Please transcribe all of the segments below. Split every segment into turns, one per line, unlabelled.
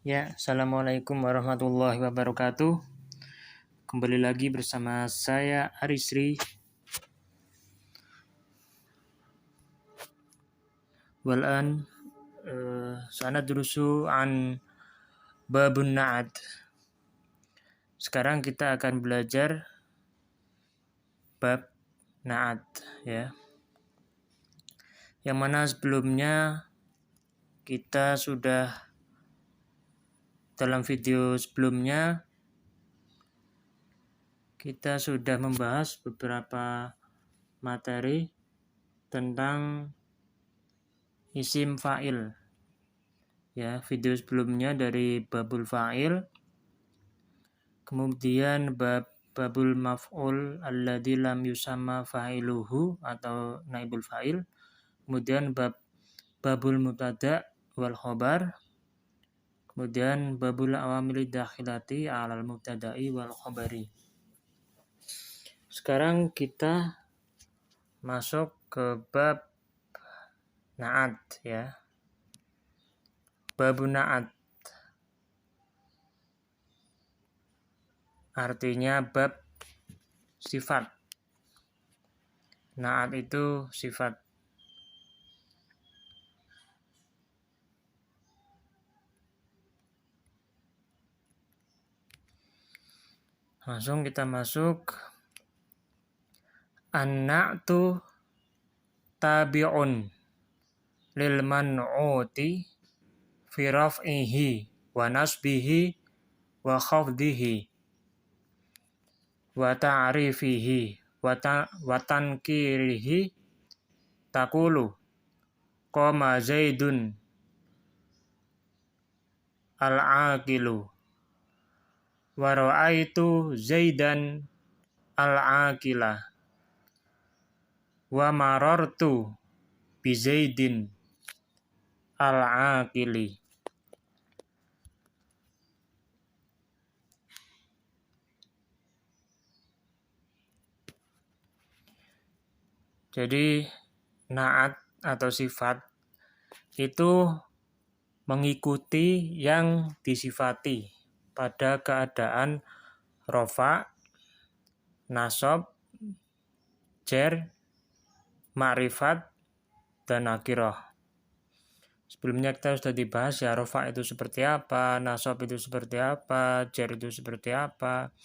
Ya, Assalamualaikum warahmatullahi wabarakatuh. Kembali lagi bersama saya Arisri. Walan sanadrusu an babun na'at. Sekarang kita akan belajar bab na'at, ya. Yang mana sebelumnya kita sudah dalam video sebelumnya kita sudah membahas beberapa materi tentang isim fa'il. Ya, video sebelumnya dari babul fa'il, kemudian babul maf'ul alladzi lam yusamma fa'iluhu atau naibul fa'il, kemudian babul mubtada wal khobar, kemudian babul awamil dakhilati alal mubtada'i wal khobari. Sekarang kita masuk ke bab na'at, ya. Babun na'at artinya bab sifat. Na'at itu sifat. Langsung kita masuk. An-na'tu tabi'un lil man'uti fi raf'ihi wa nasbihi wa khafdihi wa ta'rifihi wa tankirihi taqulu qama zaidun al-aqilu wa ra'aitu zaidan al-aqila wa marartu bi zaidin al-aqili. Jadi na'at atau sifat itu mengikuti yang disifati pada keadaan rofa, nasab, jar, ma'rifat, dan nakirah. Sebelumnya kita sudah dibahas ya, rofa itu seperti apa, nasab itu seperti apa, jar itu seperti apa,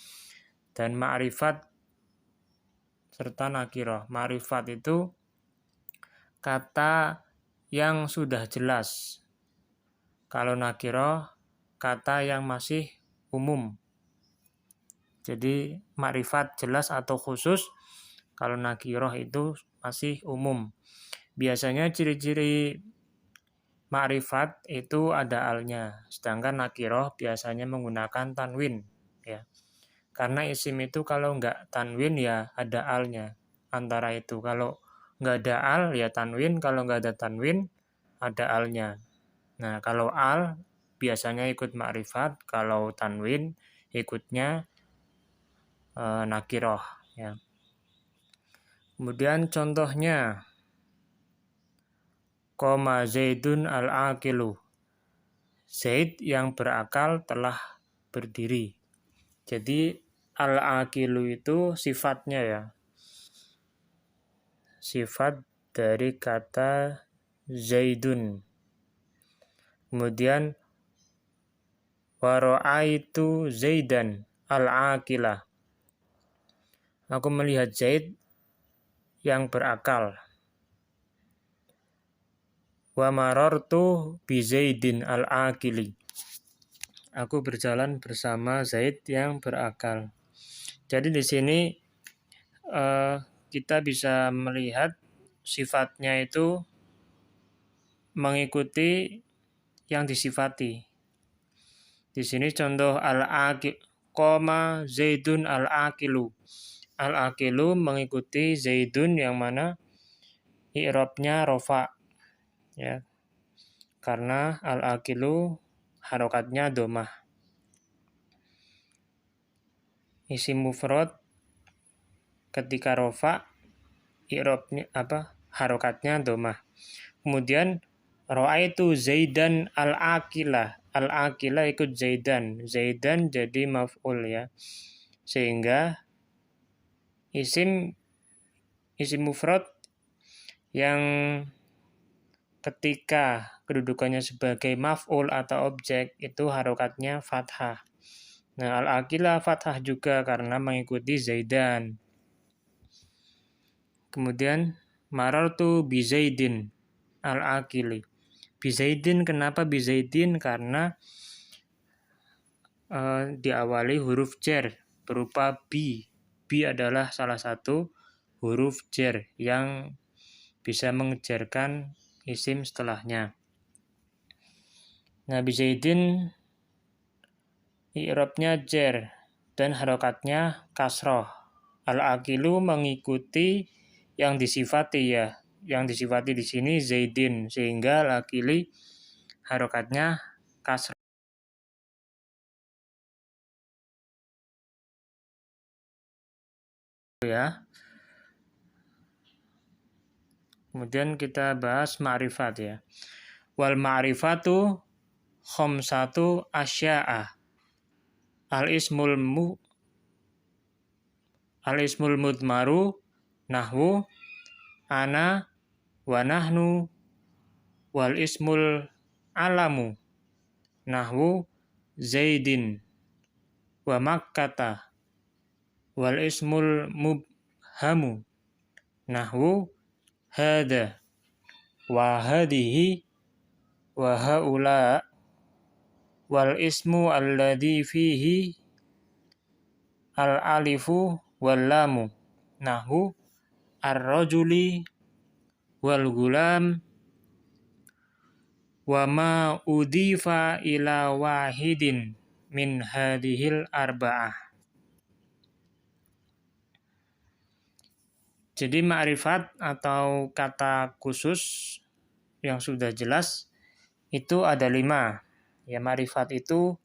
dan ma'rifat serta nakirah. Ma'rifat itu kata yang sudah jelas. Kalau nakirah, kata yang masih umum. Jadi ma'rifat jelas atau khusus, kalau nakirah itu masih umum. Biasanya ciri-ciri ma'rifat itu ada alnya, sedangkan nakirah biasanya menggunakan tanwin, ya. Karena isim itu kalau nggak tanwin ya ada alnya. Antara itu, kalau nggak ada al ya tanwin, kalau nggak ada tanwin ada alnya. Nah, kalau al biasanya ikut ma'rifat, kalau tanwin ikutnya nakirah, ya. Kemudian contohnya qama zaidun al-aqilu. Zaid yang berakal telah berdiri. Jadi al-aqilu itu sifatnya, ya. Sifat dari kata zaidun. Kemudian wa ra'aitu zaidan al-aqilah. Aku melihat Zaid yang berakal. Wa marartu bi zaidin al-aqili. Aku berjalan bersama Zaid yang berakal. Jadi di sini kita bisa melihat sifatnya itu mengikuti yang disifati. Di sini contoh al-aqil, qama zaidun al-aqilu. Al-aqilu mengikuti zaidun yang mana i'rabnya rofa, ya. Karena al-aqilu harokatnya domah. Isim mufrad ketika rofa i'rabnya harokatnya domah. Kemudian ra'aitu zaidan al-aqilah. al-akila ikut Zaidan. Zaidan jadi maf'ul ya. Sehingga isim mufrad yang ketika kedudukannya sebagai maf'ul atau objek itu harokatnya fathah. Nah, al-akila fathah juga karena mengikuti Zaidan. Kemudian marartu bi Zaidin al-akili. Bi Zaidin, kenapa bi Zaidin? Karena diawali huruf jar berupa bi. Bi adalah salah satu huruf jar yang bisa mengejarkan isim setelahnya. Nah, bi Zaidin i'rabnya jar dan harokatnya kasroh. Al-akilu mengikuti yang disifati ya. Yang disifati di sini Zaidin, sehingga al-akili harokatnya kasroh ya. Kemudian kita bahas ma'rifat ya. Wal ma'rifatu khamsatu asya'a. Al-ismul mudmaru nahwu ana wa nahnu, wal ismul alamu nahwu Zaidin wa Makkata, wal ismul mubhamu nahwu hada wa hadihi wa haula, wal ismu alladhi fihi al-alifu wal lamu nahwu ar-rajuli wal gulam wa ma udhifa ila wahidin min hadhil arba'ah. Jadi ma'rifat atau kata khusus yang sudah jelas itu ada 5. Ya, ma'rifat itu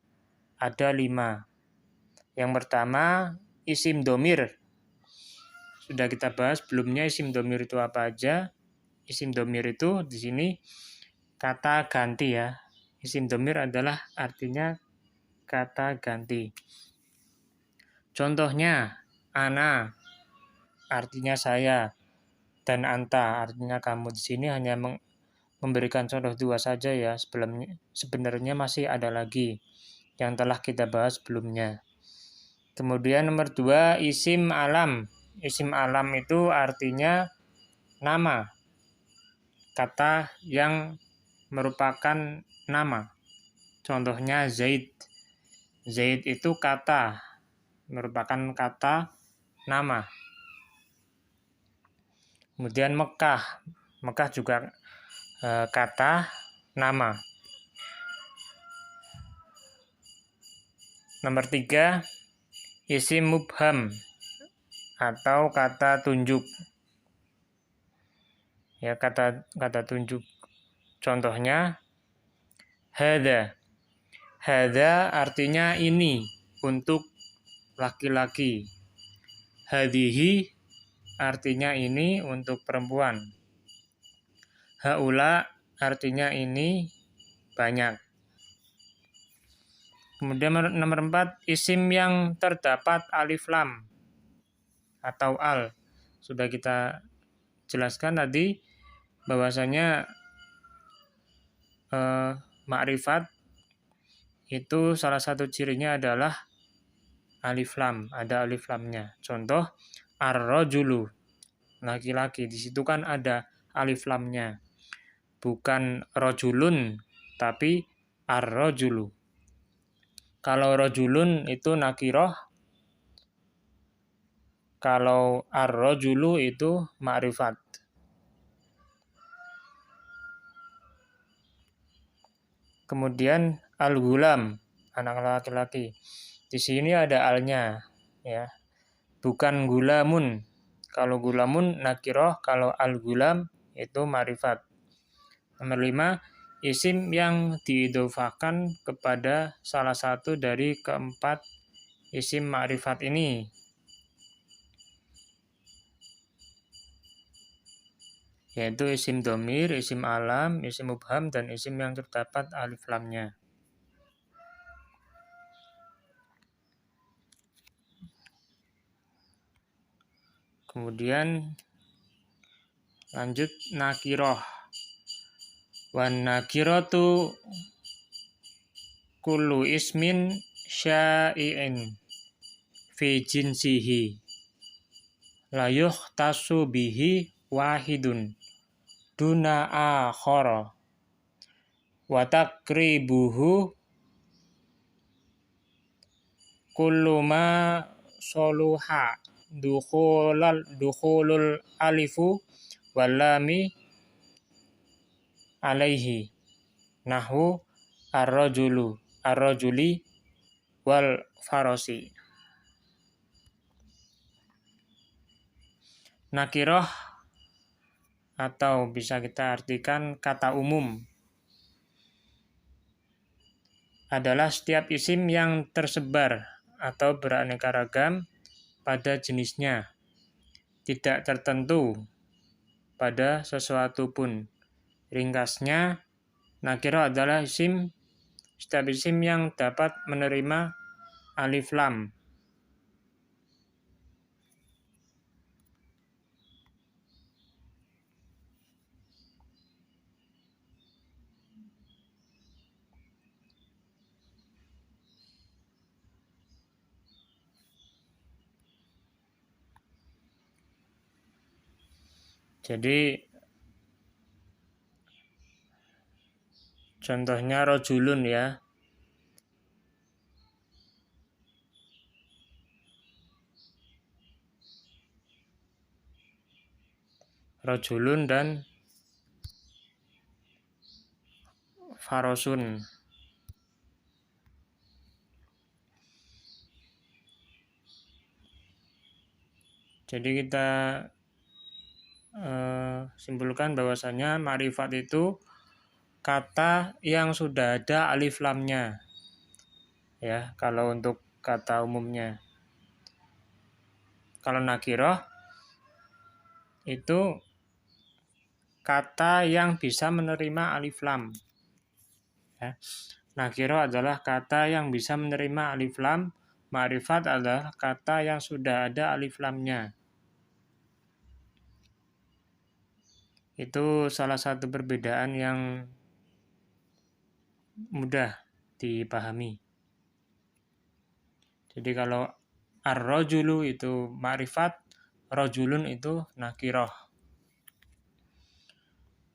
ada 5. Yang pertama isim domir. Sudah kita bahas sebelumnya isim domir itu apa aja. Isim domir itu di sini kata ganti ya. Isim domir adalah artinya kata ganti. Contohnya ana artinya saya dan anta artinya kamu. Di sini hanya memberikan contoh 2 saja ya. Sebenarnya masih ada lagi yang telah kita bahas sebelumnya. Kemudian nomor 2 isim alam. Isim alam itu artinya nama. Kata yang merupakan nama. Contohnya Zaid. Zaid itu kata, merupakan kata nama. Kemudian Mekah. Mekah juga kata nama. Nomor 3 isim mubham atau kata tunjuk. Ya, kata tunjuk. Contohnya hada. Hada artinya ini untuk laki-laki. Hadihi artinya ini untuk perempuan. Haula artinya ini banyak. Kemudian nomor 4 isim yang terdapat alif lam atau al. Sudah kita jelaskan tadi bahwasanya ma'rifat itu salah satu cirinya adalah alif lam, ada alif lamnya. Contoh ar-rajulu, laki-laki. Di situ kan ada alif lamnya. Bukan rajulun, tapi ar-rajulu. Kalau rajulun itu nakiroh, kalau ar-rajulu itu ma'rifat. Kemudian al-gulam, anak laki-laki. Di sini ada alnya, ya. Bukan gulamun. Kalau gulamun nakiroh, kalau al-gulam itu ma'rifat. Nomor 5, isim yang diidhofakan kepada salah satu dari keempat isim ma'rifat ini. Yaitu isim domir, isim alam, isim mubham, dan isim yang terdapat alif lamnya. Kemudian lanjut nakiroh. Wan nakiratu kullu ismin syai'in fi jinsihi la yukhtasu bihi wahidun duna akhara wa takribuhu kullu ma soluha dukhulul alifu walami alaihi nahwu ar-rajuli wal farasi. Nakiroh atau bisa kita artikan kata umum adalah setiap isim yang tersebar atau beraneka ragam pada jenisnya, tidak tertentu pada sesuatu pun. Ringkasnya, nakiroh adalah setiap isim yang dapat menerima alif lam. Jadi contohnya rojulun ya. Rojulun dan farosun. Jadi kita simpulkan bahwasanya ma'rifat itu kata yang sudah ada alif lamnya. Ya, kalau untuk kata umumnya. Kalau nakiroh itu kata yang bisa menerima alif lam. Ya. Nakiroh adalah kata yang bisa menerima alif lam. Ma'rifat adalah kata yang sudah ada alif lamnya. Itu salah satu perbedaan yang mudah dipahami. Jadi kalau ar-rajulu itu ma'rifat, rajulun itu nakiroh.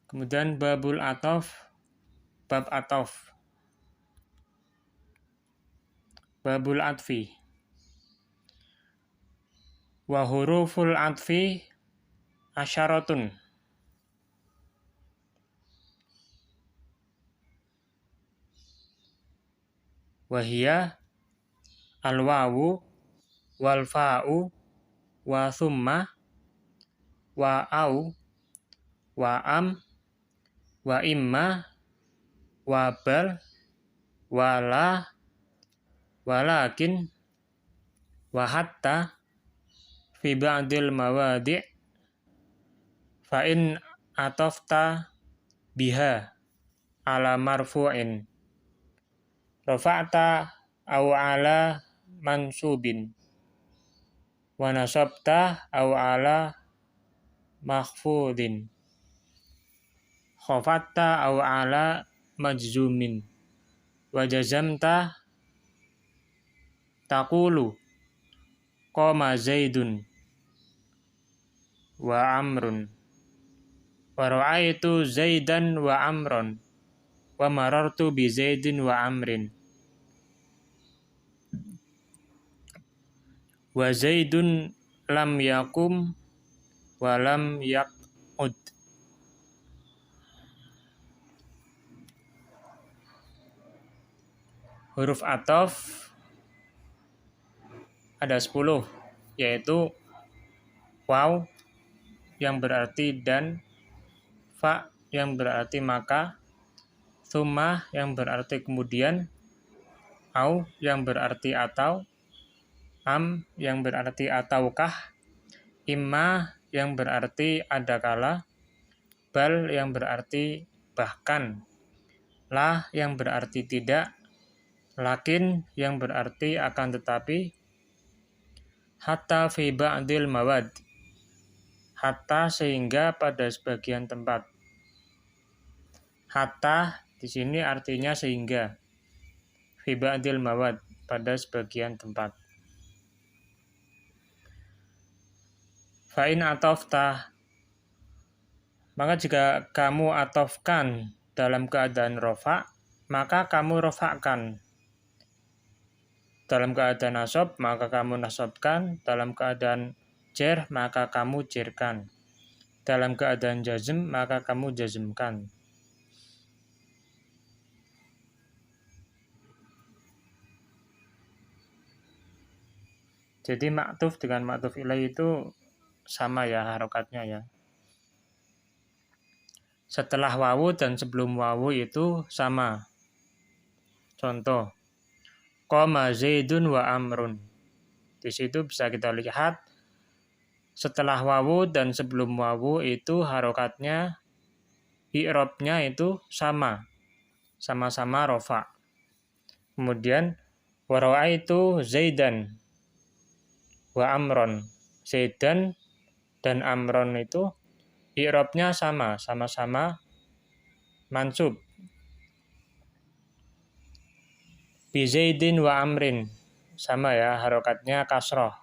Kemudian babul atof, bab atof. Babul atfi. Wa huruful atfi asyaratun. Wahia al-wawu wal fa'u wa thumma wa au wa am wa imma wa bal wa la walakin wa hatta fi ba'dil mawadi' fa in atafta biha ala marfu'in rafa'ta au ala mansubin wa nasabta au ala makhfudin khafatta au ala majzumin wa jazamta taqulu qama zaidun wa amrun wa ra'aitu zaidan wa amron wa marartu bi zaidin wa amrin wa zaidun lam yakum wa lam yaqud. Huruf atof ada 10, yaitu waw yang berarti dan, fa yang berarti maka, thumma yang berarti kemudian, au yang berarti atau, am yang berarti ataukah, imma yang berarti adakala, bal yang berarti bahkan, la yang berarti tidak, lakin yang berarti akan tetapi, hatta fi ba'dil mawad hatta sehingga pada sebagian tempat. Hatta di sini artinya sehingga. Fi ba'dil mawad pada sebagian tempat. Fa'in atofta, maka jika kamu atofkan dalam keadaan rofa, maka kamu rofakkan. Dalam keadaan nasab, maka kamu nasabkan. Dalam keadaan jer, maka kamu jerkan. Dalam keadaan jazm, maka kamu jazmkan. Jadi maktuf dengan maktuf ilaih itu sama ya harokatnya ya. Setelah wawu dan sebelum wawu itu sama. Contoh, qoma Zaidun wa Amrun. Di situ bisa kita lihat setelah wawu dan sebelum wawu itu harokatnya, i'rabnya itu sama. Sama-sama rofa. Kemudian wara'aitu Zaidan wa Amron. Zaidan dan Amron itu i'rabnya sama. Sama-sama mansub. Bi Zaidin wa Amrin. Sama ya, harokatnya kasroh.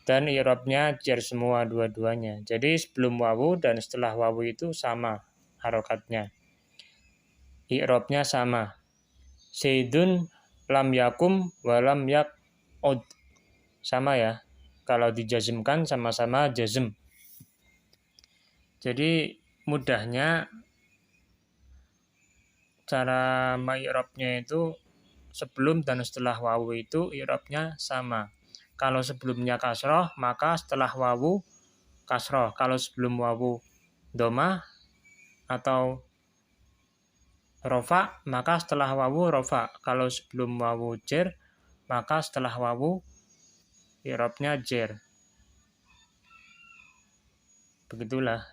Dan i'rabnya jar semua dua-duanya. Jadi sebelum wawu dan setelah wawu itu sama harokatnya. I'rabnya sama. Zaidun lam yakum wa lam yak'ud. Sama ya. Kalau dijazmkan sama-sama jazm. Jadi mudahnya cara ma'irabnya itu sebelum dan setelah wawu itu i'rabnya sama. Kalau sebelumnya kasroh, maka setelah wawu kasroh. Kalau sebelum wawu domah atau rofa, maka setelah wawu rofa. Kalau sebelum wawu jer, maka setelah wawu i'rabnya jer. Begitulah.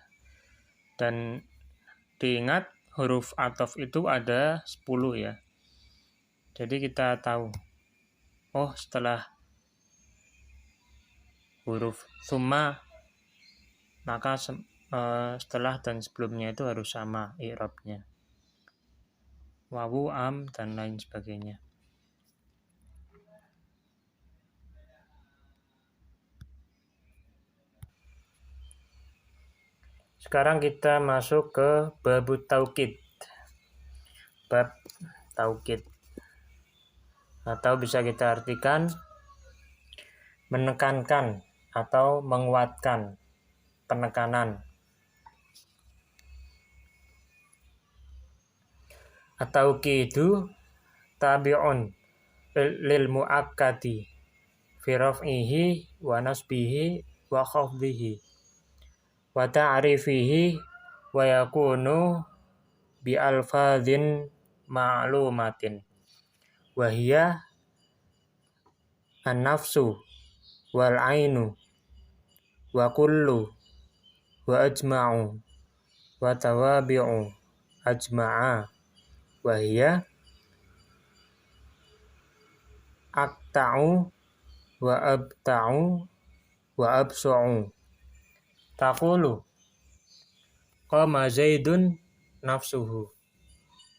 Dan diingat huruf ataf itu ada 10 ya. Jadi kita tahu, oh setelah huruf summa, maka setelah dan sebelumnya itu harus sama i'rabnya. Wawu, am, dan lain sebagainya. Sekarang kita masuk ke bab taukid. Bab taukid. Atau bisa kita artikan menekankan atau menguatkan, penekanan. At-taukidu tabi'un lil mu'akkadi fi raf'ihi wa nasbihi wa khafdihi wa ta'rifihi wa yakunu bi alfadhin ma'lumatin wa hiya an-nafsu wal ainu wa kullu wa ajma'u wa tawabi'u ajma'a wa hiya aqta'u wa abta'u wa absu'u. Taqulu qama Zaidun nafsuhu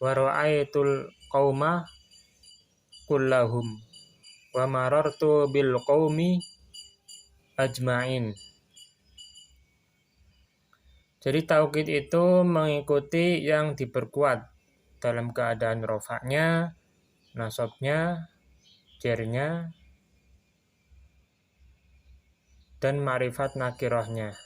wa ra'aitul qauma kullahum wa marartu bil qaumi ajma'in. Jadi taukid itu mengikuti yang diperkuat dalam keadaan rofaknya, nasabnya, jernya, dan ma'rifat nakirohnya.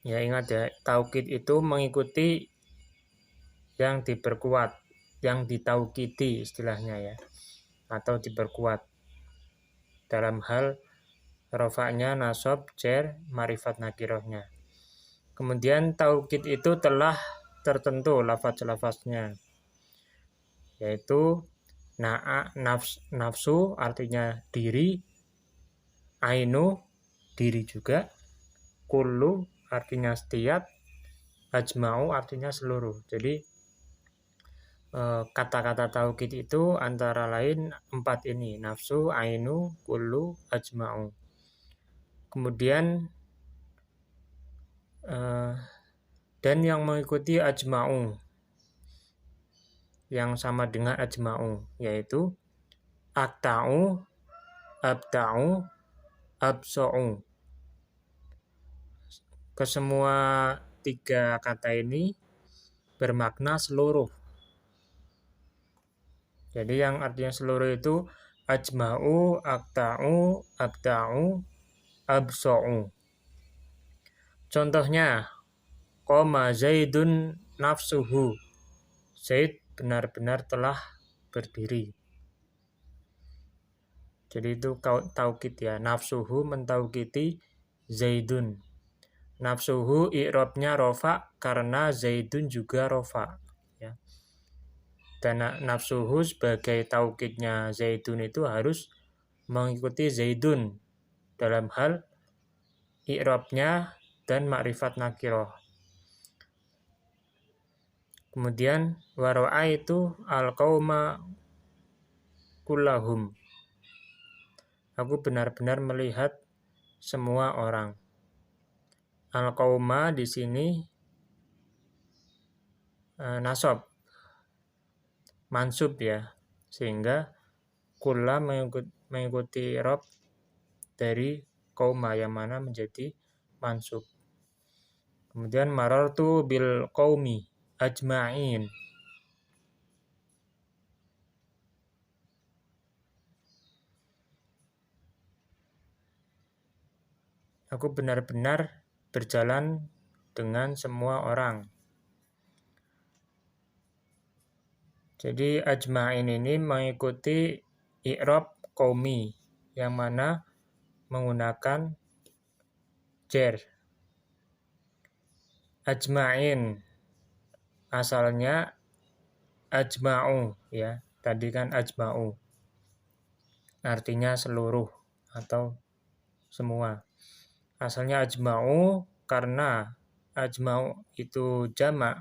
Ya ingat ya, taukid itu mengikuti yang diperkuat, yang ditaukidi istilahnya ya, atau diperkuat dalam hal rofaknya, nasab, jer, ma'rifat nakirohnya. Kemudian taukid itu telah tertentu lafaz-lafaznya, yaitu nafsu artinya diri, ainu diri juga, kullu artinya setiap, ajma'u artinya seluruh. Jadi kata-kata taukid itu antara lain 4 ini, nafsu, ainu, kullu, ajma'u. Kemudian dan yang mengikuti ajma'u, yang sama dengan ajma'u, yaitu akta'u, abta'u, abso'u. Kesemua 3 kata ini bermakna seluruh. Jadi yang artinya seluruh itu ajma'u, akta'u, abta'u, abso'u. Contohnya, qoma Zaidun nafsuhu. Zaid benar-benar telah berdiri. Jadi itu taukid ya. Nafsuhu mentaukidi Zaidun. Nafsuhu i'rabnya rofa karena Zaidun juga rofa. Ya. Dan nafsuhu sebagai taukidnya Zaidun itu harus mengikuti Zaidun dalam hal i'rabnya dan makrifat nakiroh. Kemudian waro'a itu al-qauma kullahum. Aku benar-benar melihat semua orang. Al-qauma di sini nasab, mansub ya, sehingga kulla mengikuti i'rab dari qauma yang mana menjadi mansub. Kemudian marartu bil qaumi ajma'in. Aku benar-benar berjalan dengan semua orang. Jadi ajma'in ini mengikuti i'rab qaumi yang mana menggunakan jar. Ajma'in asalnya ajma'u ya. Tadi kan ajma'u. Artinya seluruh atau semua. Asalnya ajma'u karena ajma'u itu jamak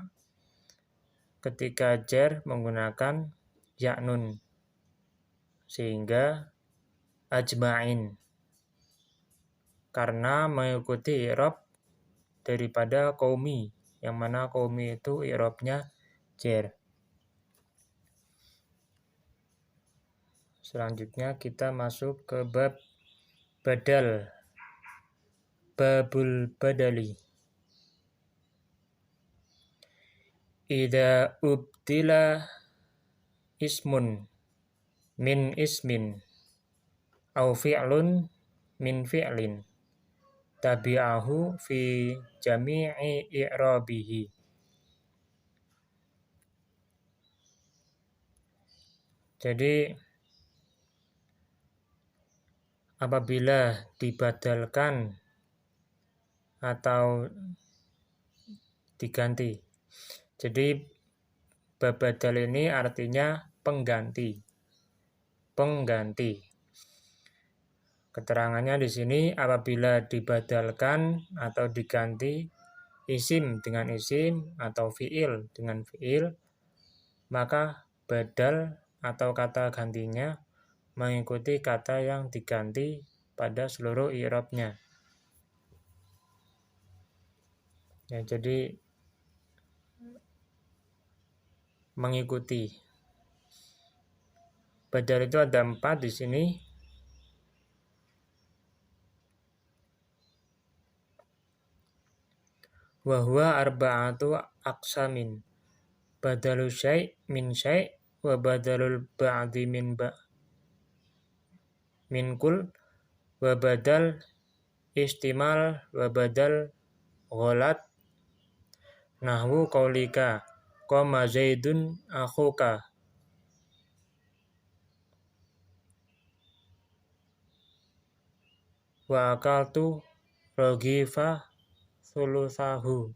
ketika jar menggunakan ya'nun. Sehingga ajma'in karena mengikuti i'rab daripada qaumi, yang mana qaumi itu i'rabnya jar. Selanjutnya kita masuk ke bab badal. Babul badali. Idza ubtila ismun min ismin au fi'lun min fi'lin tabi'ahu fi jami'i i'rabihi. Jadi apabila dibadalkan atau diganti. Jadi bab badal ini artinya pengganti. Pengganti. Keterangannya di sini apabila dibadalkan atau diganti isim dengan isim atau fi'il dengan fi'il, maka badal atau kata gantinya mengikuti kata yang diganti pada seluruh i'rabnya. Ya, jadi mengikuti. Badal itu ada 4 di sini. Wa huwa arba'atu aqsamin. Badalu syai' min syai' wa badalul ba'di min kul wa badal istimal wa badal ghalat nahwu qaulika qama Zaidun akhuka. Wa akaltu rogifa thuluthahu.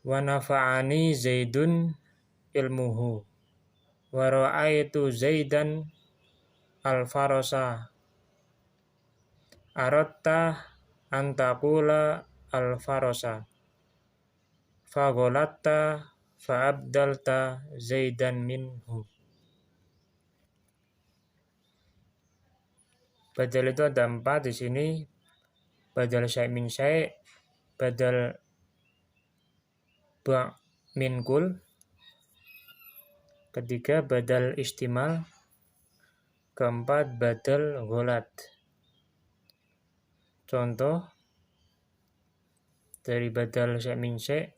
Wa nafa'ani Zaidun ilmuhu. Wa ra'aitu Zaidan al-farasa. Aratta antakula al-farasa. Fagolatta fa'abdalta Zaidan minhu. Badal itu ada 4 di sini. Badal syai' min syai', badal ba' min kul, ketiga badal istimal, keempat badal gholat. Contoh dari badal syai' min syai',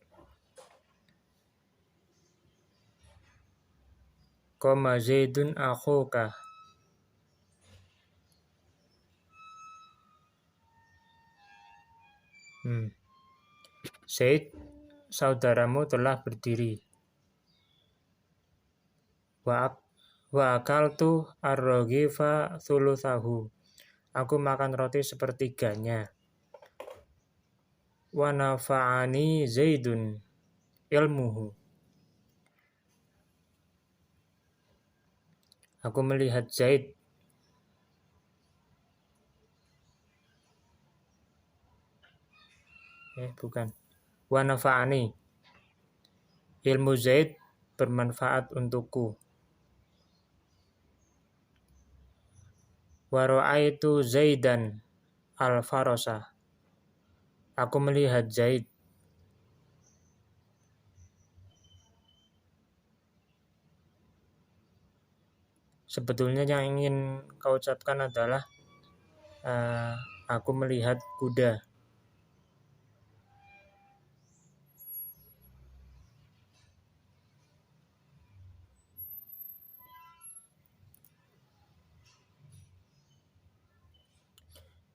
qama Zaidun akhuka. Zaid, saudaramu telah berdiri. Wa akaltu ar-raghifa thuluthahu. Aku makan roti sepertiganya. Wa nafa'ani Zaidun ilmuhu. Aku melihat Zaid. Bukan. Wa nafa'ani. Ilmu Zaid bermanfaat untukku. Wa ra'aitu Zaidan al-farasa. Aku melihat Zaid. Sebetulnya yang ingin kau ucapkan adalah aku melihat kuda.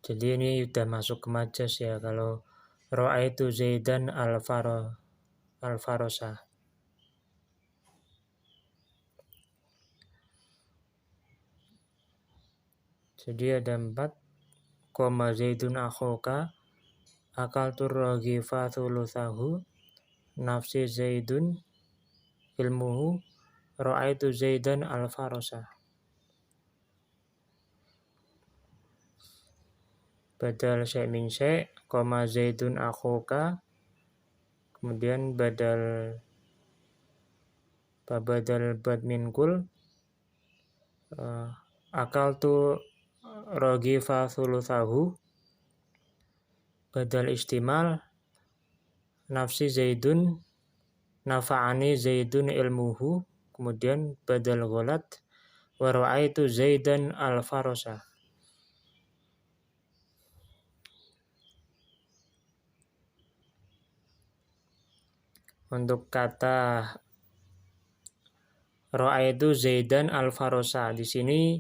Jadi ini sudah masuk ke majas ya, kalau ra'aitu Zaidan al-farasa. Jadi ada 4. Qama Zaidun akhuka, akaltur raghifa thuluthahu, nafsi Zaidun ilmuhu, ra'aitu Zaidan al-farasa. Badal syai' min syai', qama Zaidun akhuka, kemudian badal bad min kul, akaltu raghifa thuluthahu, badal istimal, nafsi Zaidun, nafa'ani Zaidun ilmuhu, kemudian badal gholat, wa ra'aitu Zaidan al-farasa. Untuk kata ra'aitu Zaidan al-farasa, di sini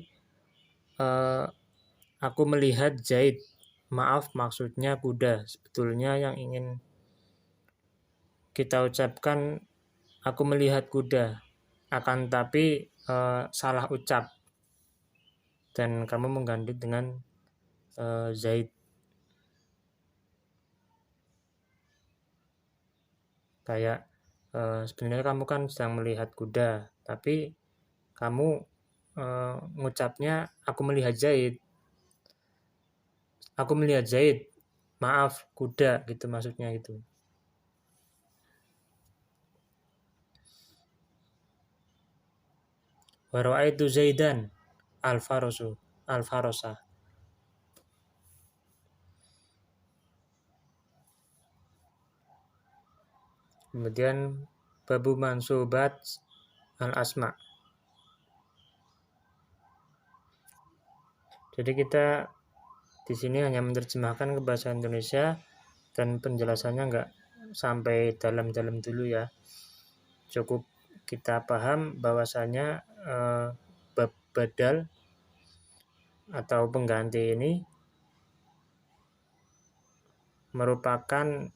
aku melihat Zaid. Maaf, maksudnya kuda. Sebetulnya yang ingin kita ucapkan aku melihat kuda, akan tapi salah ucap dan kamu mengganti dengan Zaid. Kayak sebenarnya kamu kan sedang melihat kuda, tapi kamu ngucapnya aku melihat Zaid. Aku melihat Zaid. Maaf, kuda gitu maksudnya itu. Wa ra'aitu Zaidan al-farasa. Kemudian babu mansubat al-asma. Jadi kita di sini hanya menerjemahkan ke bahasa Indonesia dan penjelasannya nggak sampai dalam-dalam dulu ya. Cukup kita paham bahwasanya badal atau pengganti ini merupakan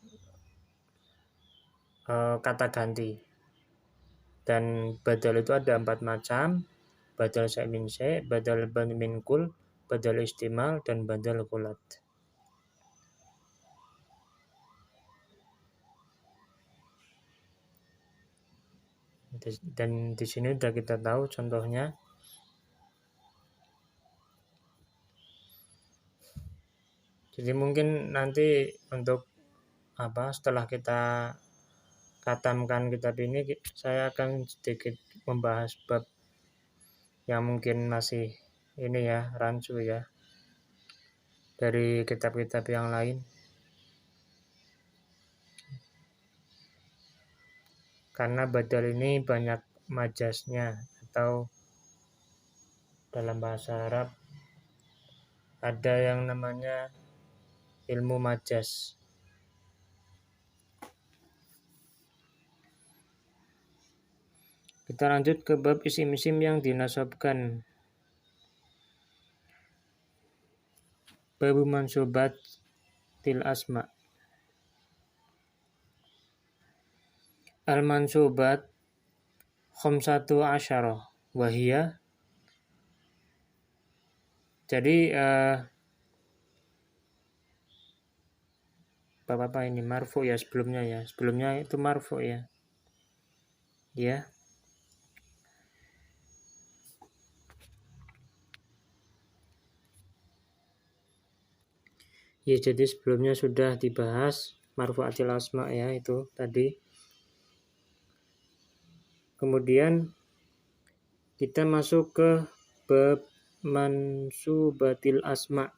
kata ganti. Dan badal itu ada 4 macam. Badal syai' min syai', badal min kul, badal istimal, dan badal gholat. Dan di sini sudah kita tahu contohnya. Jadi mungkin nanti untuk setelah kita khatamkan kitab ini, saya akan sedikit membahas bab yang mungkin masih ini ya, rancu ya, dari kitab-kitab yang lain. Karena badal ini banyak majasnya, atau dalam bahasa Arab ada yang namanya ilmu majas. Kita lanjut ke bab isim-isim yang dinasabkan. Babu mansubat til asma. Al-mansubat khamsatu asyara wahiyya. Jadi Bapak ini marfu ya sebelumnya ya. Sebelumnya itu marfu ya. Ya. Ya, jadi sebelumnya sudah dibahas marfu'atil asma ya, itu tadi. Kemudian kita masuk ke bab mansubatil asma.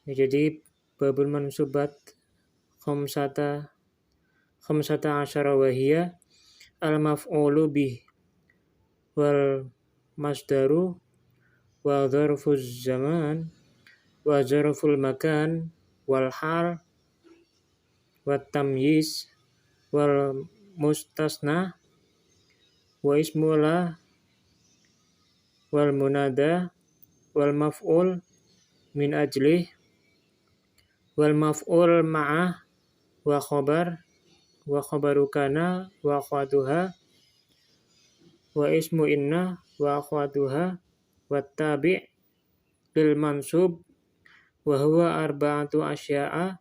Ya, jadi babul mansubat khamsata asyara wahiyya al-maf'ulu bih wal masdaru wa dzarfuz zaman wa dzarful makan wal hal wat tamyiz wal mustasna wa ismula wal munada wal maf'ul min ajlih wal maf'ul ma'ah wa khabaru kana wa akhwatuha wa ismu inna wa akhwatuha wa tabi' lil mansub wa huwa arba'atu asya'a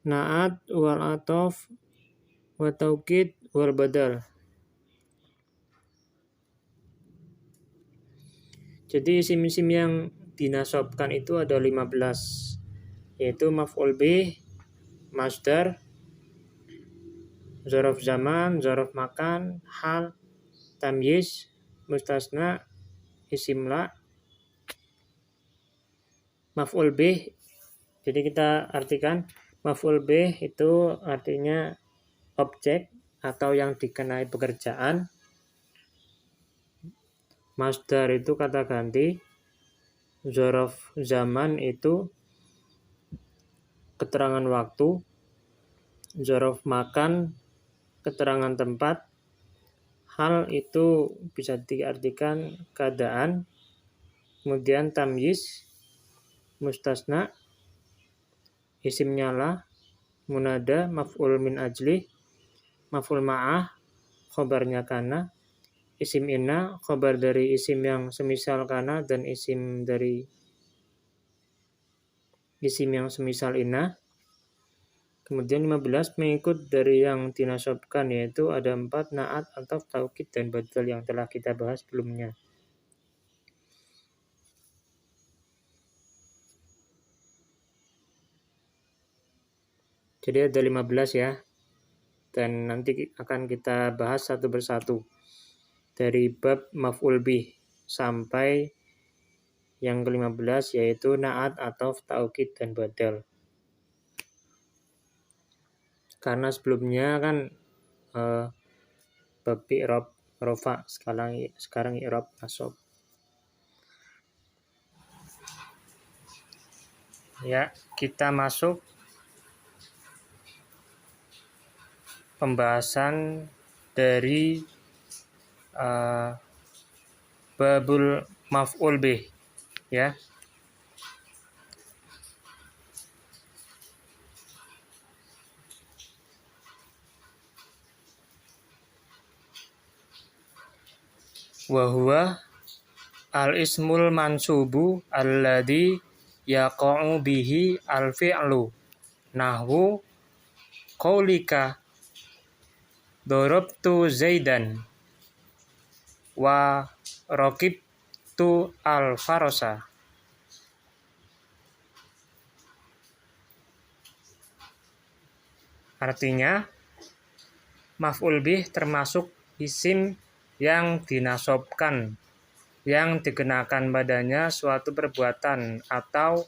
na'at wal atof wa taukid wal badal. Jadi isim-isim yang dinasabkan itu ada 15, yaitu maf'ul bih, masdar, dzaraf zaman, dzaraf makan, hal, tamyiz, mustasna, isim la. Maf'ul bih, jadi kita artikan maf'ul bih itu artinya objek atau yang dikenai pekerjaan. Masdar itu kata ganti. Dzaraf zaman itu keterangan waktu. Dzaraf makan keterangan tempat. Hal itu bisa diartikan keadaan. Kemudian tamyiz, mustasna, isim nyala, munada, maf'ul min ajli, maf'ul ma'ah, khobarnya kana, isim inna, khobar dari isim yang semisal kana dan isim dari isim yang semisal inna. Kemudian 15 mengikut dari yang dinasabkan, yaitu ada 4 na'at atau taukid dan badal yang telah kita bahas sebelumnya. Jadi ada 15 ya. Dan nanti akan kita bahas satu persatu. Dari bab maf'ul bih sampai yang ke-15 yaitu na'at atau taukid dan badal. Karena sebelumnya kan bab i'rab rofa, sekarang i'rab nasab. Ya, kita masuk pembahasan dari babul maf'ul bih ya. Wa huwa al-ismul mansubu alladhi yaqa'u bihi al-fi'lu nahwu qaulika darabtu zaidan wa raqibtu al-farasa. Artinya, maf'ul bih termasuk isim yang dinasobkan, yang dikenakan padanya suatu perbuatan, atau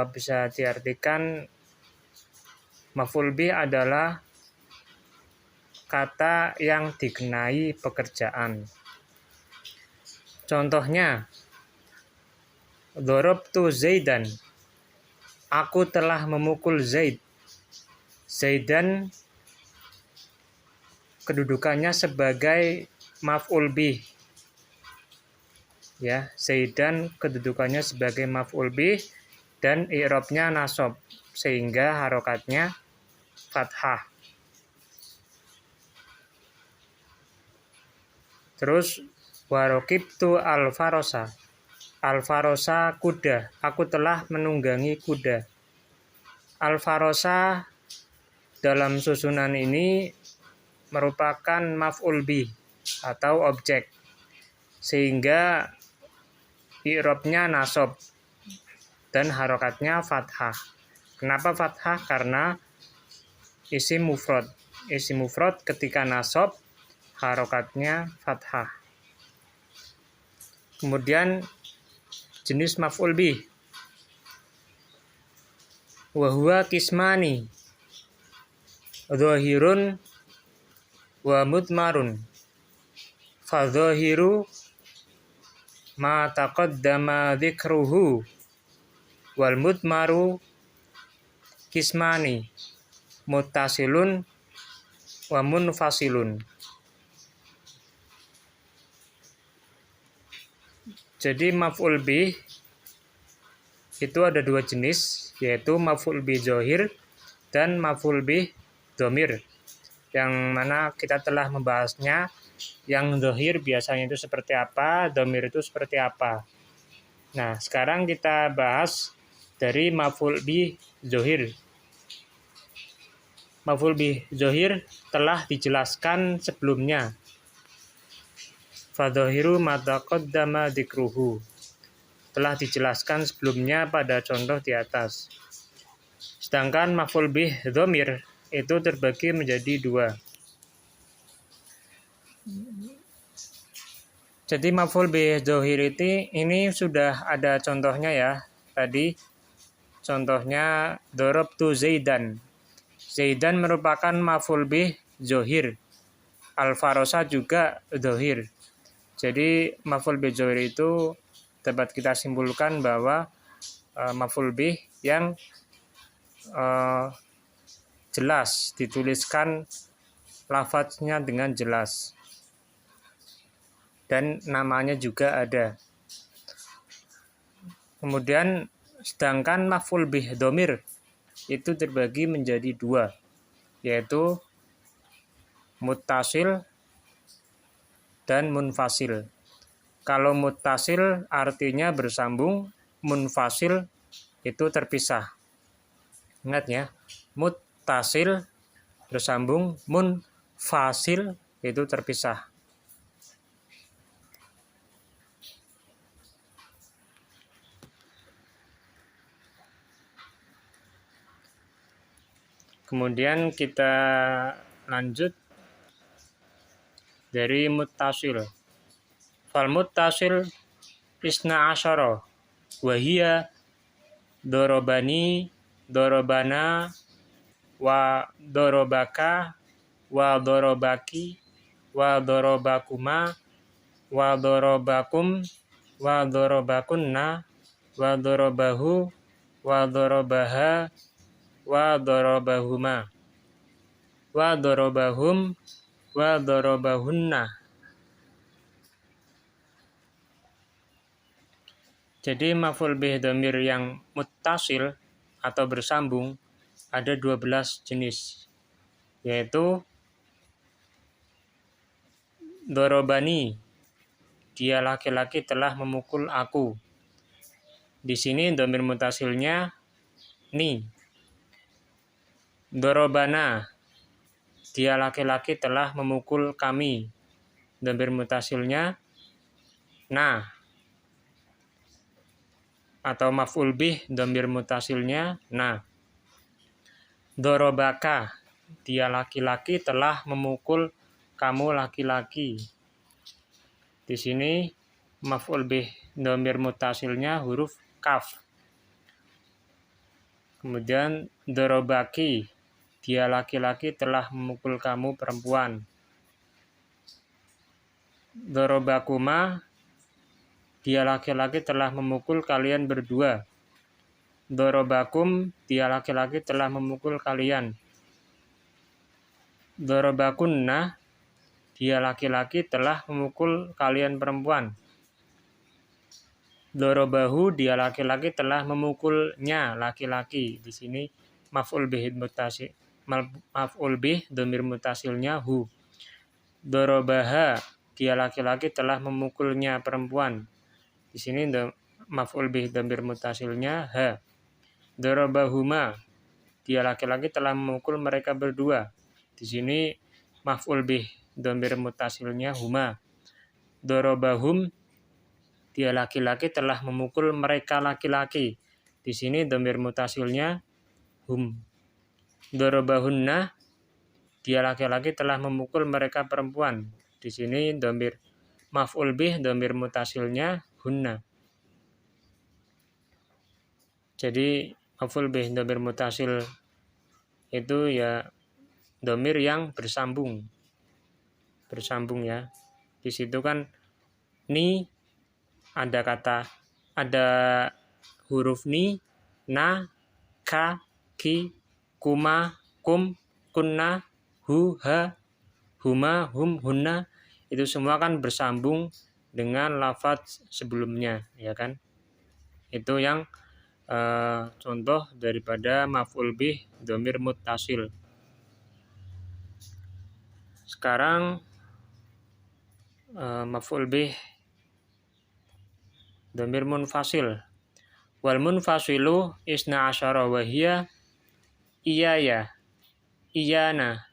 bisa diartikan maf'ul bih adalah kata yang dikenai pekerjaan. Contohnya, Dorobtu Zaidan, aku telah memukul Zaid. Zaidan kedudukannya sebagai maf'ul bih. Ya, Zaidan kedudukannya sebagai maf'ul bih dan i'rabnya nasab, sehingga harokatnya fathah. Terus warokibtu al-farosa. Al-farosa kuda, aku telah menunggangi kuda. Al-farosa dalam susunan ini merupakan maf'ul bih atau objek, sehingga i'rabnya nasab dan harokatnya fathah. Kenapa fathah? Karena isim mufrad. Isim mufrad ketika nasab harokatnya fathah. Kemudian jenis maf'ul bih, wa huwa kismani, dhahirun wa mudmarun. Fa dhahiru ma taqaddama dzikruhu, wal mudmaru kismani, muttasilun wa munfasilun. Jadi maf'ul bih itu ada dua jenis, yaitu maf'ul bih dzahir dan maf'ul bih dhamir, yang mana kita telah membahasnya. Yang dzahir biasanya itu seperti apa, dhamir itu seperti apa. Nah, sekarang kita bahas dari maf'ul bih dzahir. Maf'ul bih dzahir telah dijelaskan sebelumnya. Fadhahiru ma taqaddama dzikruhu, telah dijelaskan sebelumnya pada contoh di atas. Sedangkan maf'ul bih dhamir itu terbagi menjadi dua. Jadi maf'ul bih dzahir ini sudah ada contohnya ya. Tadi contohnya Dorobtu Zaidan. Zaidan merupakan maf'ul bih dzahir. Al-farosa juga dzahir. Jadi maf'ul bih dzahir itu dapat kita simpulkan bahwa maf'ul bih yang jelas, dituliskan lafadznya dengan jelas, dan namanya juga ada. Kemudian sedangkan maf'ul bih dhamir itu terbagi menjadi dua, yaitu muttasil dan munfasil. Kalau muttasil artinya bersambung, munfasil itu terpisah. Ingat ya, muttasil bersambung, munfasil itu terpisah. Kemudian kita lanjut dari muttasil. Fal muttasil isna asyara wa hiya dorobani, dorobana, wa dorobaka, wa dorobaki, wa dorobakuma, wa dorobakum, wa dorobakunna, wa dorobahu, wa dorobaha, wa dorobahuma, wa dorobahum, wa dorobahunna. Jadi maf'ul bih dhamir yang muttasil atau bersambung ada 12 jenis, yaitu dorobani, dia laki-laki telah memukul aku. Di sini dhamir muttasilnya ni. Dorobana, dia laki-laki telah memukul kami. Dhamir muttasilnya na. Atau maf'ul bih dhamir muttasilnya na. Dorobaka, dia laki-laki telah memukul kamu laki-laki. Di sini maf'ul bih dhamir mutasilnya huruf kaf. Kemudian dorobaki, dia laki-laki telah memukul kamu perempuan. Dorobakuma, dia laki-laki telah memukul kalian berdua. Dorobakum, dia laki-laki telah memukul kalian. Dorobakunna, dia laki-laki telah memukul kalian perempuan. Dorobahu, dia laki-laki telah memukulnya laki-laki. Di sini maf'ul bih mutasil, maf'ul bih dhamir mutasilnya hu. Dorobaha, dia laki-laki telah memukulnya perempuan. Di sini maf'ul bih dhamir mutasilnya ha. Dorobahuma, dia laki-laki telah memukul mereka berdua. Di sini maf'ul bih dhamir mutasilnya huma. Dorobahum, dia laki-laki telah memukul mereka laki-laki. Di sini dhamir mutasilnya hum. Dorobahunna, dia laki-laki telah memukul mereka perempuan. Di sini dhamir maf'ul bih dhamir mutasilnya hunna. Jadi maf'ul bih dhamir mutasil itu ya dhamir yang bersambung ya. Di situ kan ni ada huruf ni, na, ka, ki, kuma, kum, kunna, hu, ha, huma, hum, hunna, itu semua kan bersambung dengan lafaz sebelumnya, ya kan? Itu yang contoh daripada maf'ul bih dhamir muttasil. Sekarang maf'ul bih dhamir munfasil. Wal munfasilu isna asyara wa hiya iyaya, iyana,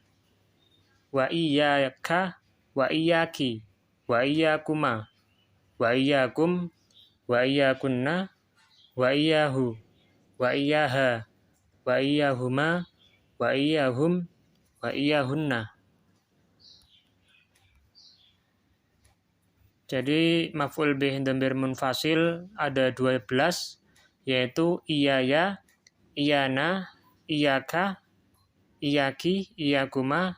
wa iyaka, wa iyaki, wa iyakuma, wa iyakum, wa iyakunna, wa iyahu, wa iyaha, wa iyahuma, wa iyahum, wa iyahunna. Jadi maf'ul bih dhamir munfasil ada 12, yaitu iyaya, iyana, iyaka, iyaki, iyakuma,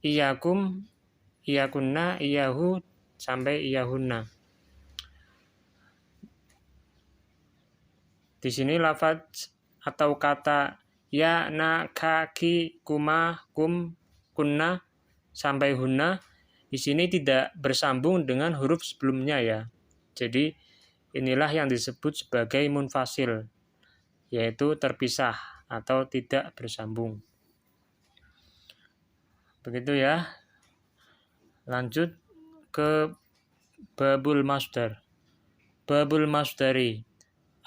iyakum, iyakunna, iyahu, sampai iyahunna. Di sini lafaz atau kata ya, na, ka, ki, kuma, kum, kunna, sampai hunna, di sini tidak bersambung dengan huruf sebelumnya ya. Jadi inilah yang disebut sebagai munfasil, yaitu terpisah atau tidak bersambung. Begitu ya. Lanjut ke babul masdar. Babul masdari.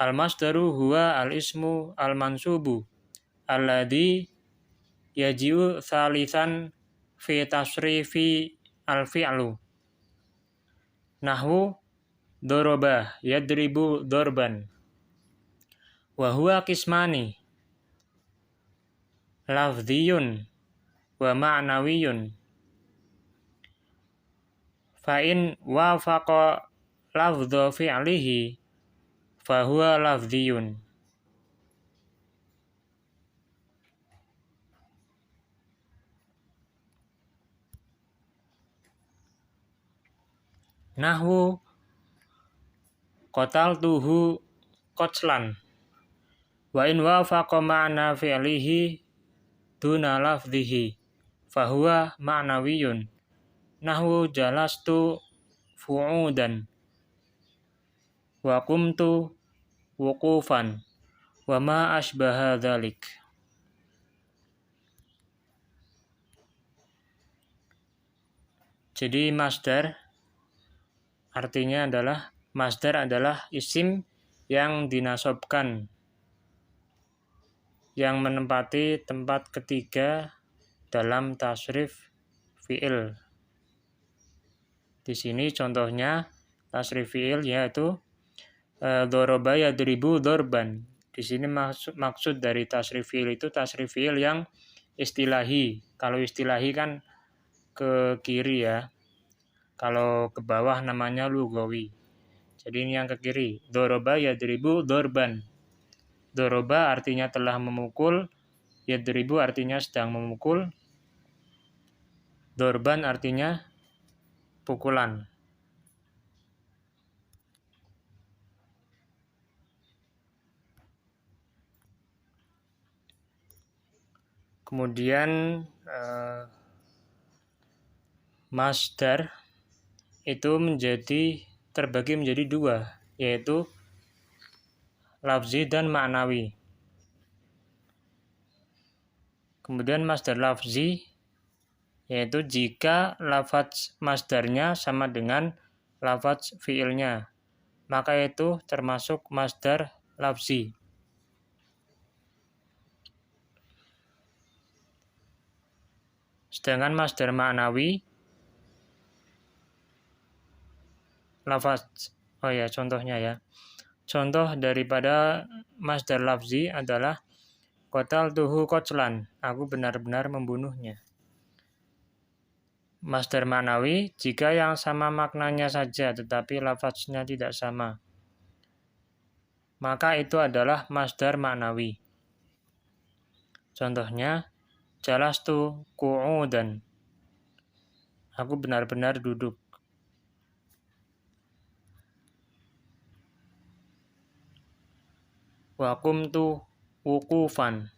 Al-masdaru huwa al-ismu al-mansubu alladhi yaji'u thalithan fi tasrifi al-fi'lu. Nahwu doroba yadribu dorban. Wa huwa qismani lafdhiyun wa ma'nawiyun. Fa in wafaqa lafdha fi'lihi fa huwa lafdhiyun. Nahwu qataltuhu qatlan. Wa in wafaqa ma'na fi'lihi duna lafdhihi fa huwa ma'nawiyun. Nahwu jalastu fu'udan wa qumtu wuqufan wa ma asbaha dzalik. Jadi masdar artinya adalah masdar adalah isim yang dinasobkan, yang menempati tempat ketiga dalam tasrif fi'il. Di sini contohnya tasrif fi'il yaitu doroba yadribu dorban. Di Di sini maksud dari tasrif fi'il itu tasrif fi'il yang istilahi. Kalau istilahi kan ke kiri ya. Kalau ke bawah namanya lugawi. Jadi ini yang ke kiri. Doroba yadribu dorban. Doroba artinya telah memukul. Yadribu artinya sedang memukul. Dorban artinya pukulan. Kemudian masdar itu terbagi menjadi dua, yaitu lafzi dan ma'nawi. Kemudian masdar lafzi yaitu jika lafaz masdarnya sama dengan lafaz fiilnya, maka itu termasuk masdar lafzi. Sedangkan masdar ma'nawi lafaz, contohnya ya. Contoh daripada masdar lafzi adalah qataltuhu qatlan, aku benar-benar membunuhnya. Masdar ma'nawi jika yang sama maknanya saja tetapi lafaznya tidak sama, maka itu adalah masdar ma'nawi. Contohnya jalastu qu'udan, aku benar-benar duduk. Wa qumtu wuqufan,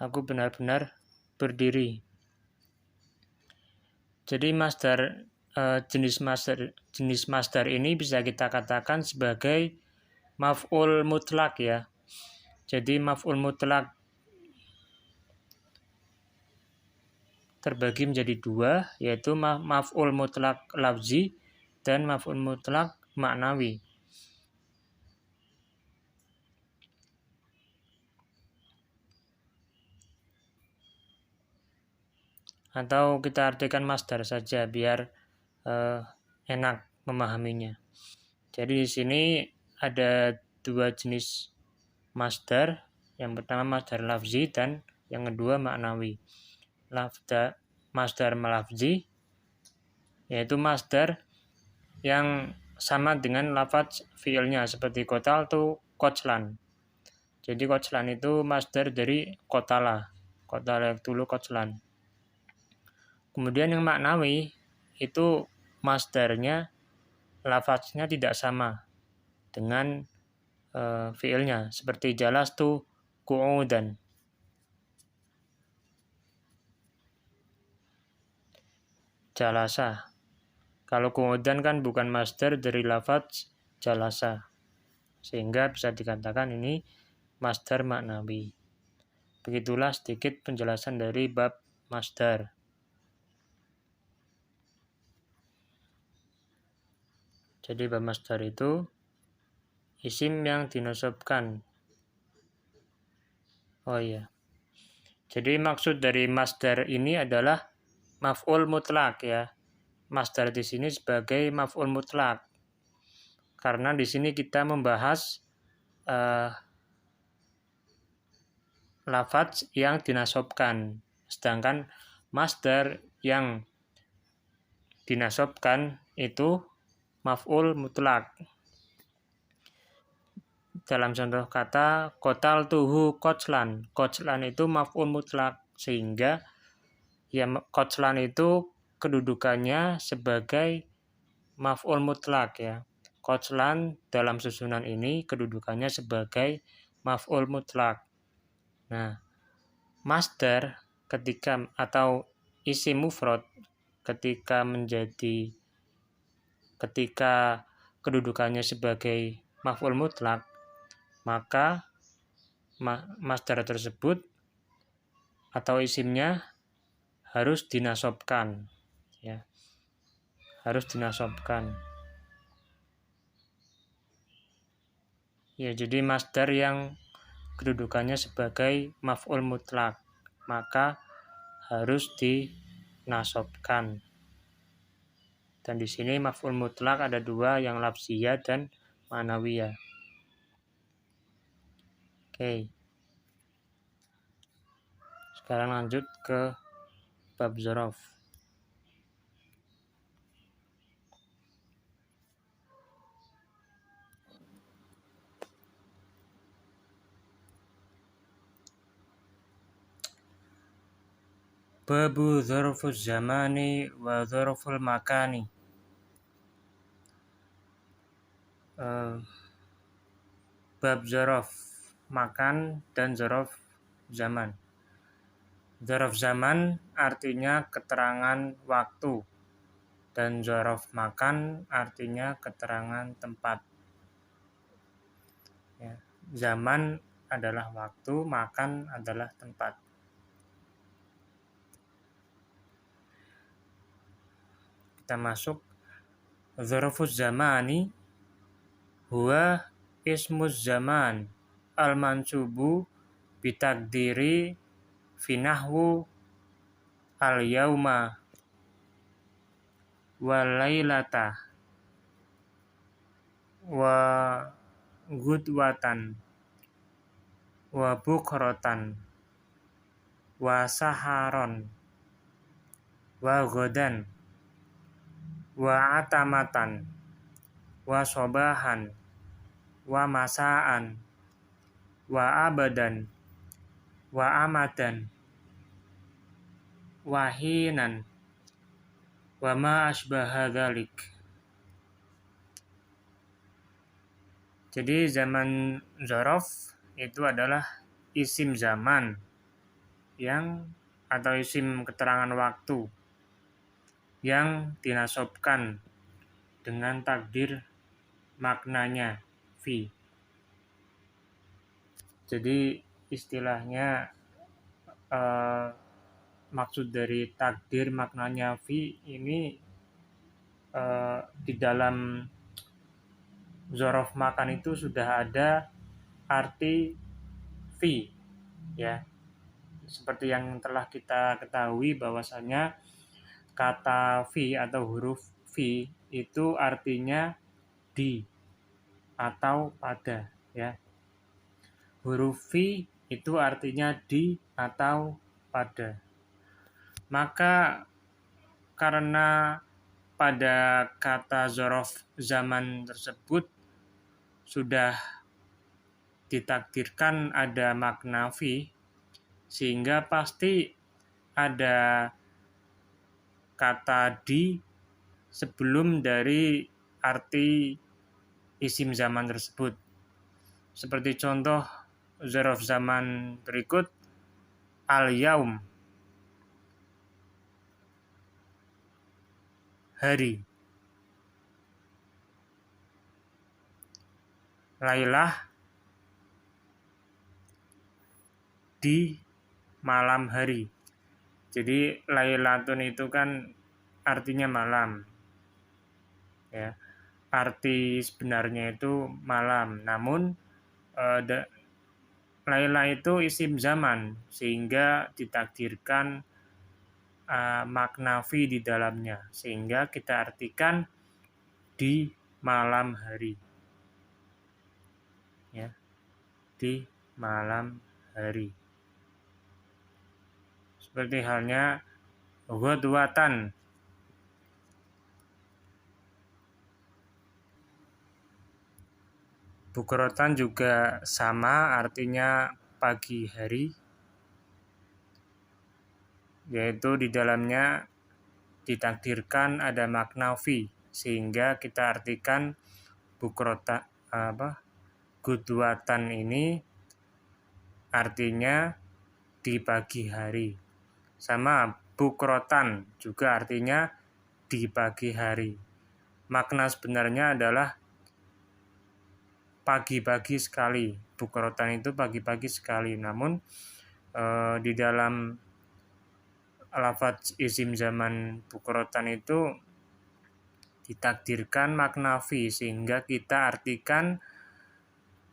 aku benar-benar berdiri. Jadi jenis masdar ini bisa kita katakan sebagai maf'ul mutlak ya. Jadi maf'ul mutlak terbagi menjadi dua, yaitu maf'ul mutlak lafzi dan maf'ul mutlak ma'nawi. Atau kita artikan masdar saja biar enak memahaminya. Jadi di sini ada dua jenis masdar. Yang pertama masdar lafzi dan yang kedua ma'nawi. Masdar lafzi yaitu masdar yang sama dengan lafaz fiilnya seperti qataltu qatlan. Jadi qatlan itu masdar dari qatala. Qatala yaktulu qatlan. Kemudian yang ma'nawi itu masdarnya lafaznya tidak sama dengan fiilnya seperti jalastu qu'udan. Jalasa. Kalau qu'udan kan bukan masdar dari lafaz jalasa, sehingga bisa dikatakan ini masdar ma'nawi. Begitulah sedikit penjelasan dari bab masdar. Jadi bab masdar itu isim yang dinasabkan. Jadi maksud dari masdar ini adalah maf'ul mutlak ya. Masdar di sini sebagai maf'ul mutlak. Karena di sini kita membahas lafaz yang dinasabkan. Sedangkan masdar yang dinasabkan itu maf'ul mutlak. Dalam contoh kata qataltuhu qatlan. Qatlan itu maf'ul mutlak, sehingga ya qatlan itu kedudukannya sebagai maf'ul mutlak ya. Qatlan dalam susunan ini kedudukannya sebagai maf'ul mutlak. Nah, masdar ketika atau isim mufrad ketika kedudukannya sebagai maf'ul mutlak, maka masdar tersebut atau isimnya harus dinasabkan ya. Harus dinasabkan. Ya, jadi masdar yang kedudukannya sebagai maf'ul mutlak, maka harus dinasabkan. Dan di sini maf'ul mutlak ada dua, yang lafziyah dan ma'nawiyah. Oke. Sekarang lanjut ke bab dzaraf. Babu dzarfuz zamani wa dzarful makani. Bab dzaraf makan dan dzaraf zaman. Dzaraf zaman artinya keterangan waktu dan dzaraf makan artinya keterangan tempat. Ya. Zaman adalah waktu, makan adalah tempat. Kita masuk. Dzarfuz zamani huwa ismuz zaman al-mansubu bitakdiri finahwu al-yauma wal lailata wa gudwatan wa bukratan wa saharon wa godan wa atamatan wa sobahan wa masaan wa abadan wa amadan wa hinan wa ma asbaha dzalik. Jadi zaman dzaraf itu adalah isim zaman yang atau isim keterangan waktu yang dinasobkan dengan takdir maknanya fi. Jadi istilahnya maksud dari takdir maknanya fi ini di dalam dzaraf makan itu sudah ada arti fi, ya. Seperti yang telah kita ketahui bahwasanya kata fi atau huruf fi itu artinya di atau pada, ya. Huruf fi itu artinya di atau pada. Maka karena pada kata dzaraf zaman tersebut sudah ditakdirkan ada makna fi, sehingga pasti ada kata di sebelum dari arti isim zaman tersebut. Seperti contoh dzaraf zaman berikut, al-yaum, hari. Lailah, di malam hari. Jadi lailatun itu kan artinya malam, ya. Arti sebenarnya itu malam, namun laila itu isim zaman sehingga ditakdirkan makna fi di dalamnya, sehingga kita artikan di malam hari, ya, di malam hari. Seperti halnya ghadwatan, bukrotan juga sama, artinya pagi hari, yaitu di dalamnya ditakdirkan ada makna fi, sehingga kita artikan bukrota gudwatan ini artinya di pagi hari. Sama bukrotan juga artinya di pagi hari. Makna sebenarnya adalah pagi-pagi sekali. Bukrotan itu pagi-pagi sekali. Namun di dalam lafaz isim zaman bukrotan itu ditakdirkan makna fi, sehingga kita artikan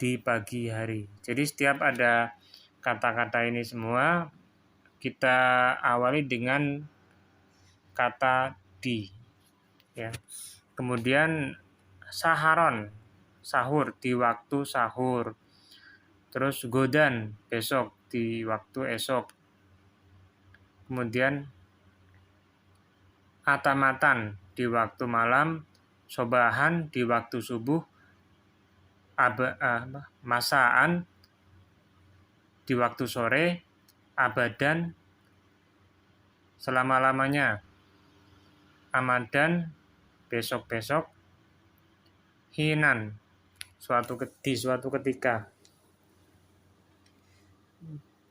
di pagi hari. Jadi setiap ada kata-kata ini semua kita awali dengan kata di, ya. Kemudian saharon, sahur, di waktu sahur. Terus godan, besok, di waktu esok. Kemudian atamatan, di waktu malam. Sobahan, di waktu subuh. Masaan, di waktu sore. Abadan, selama-lamanya. Amadan, besok-besok. Hinan, di suatu ketika.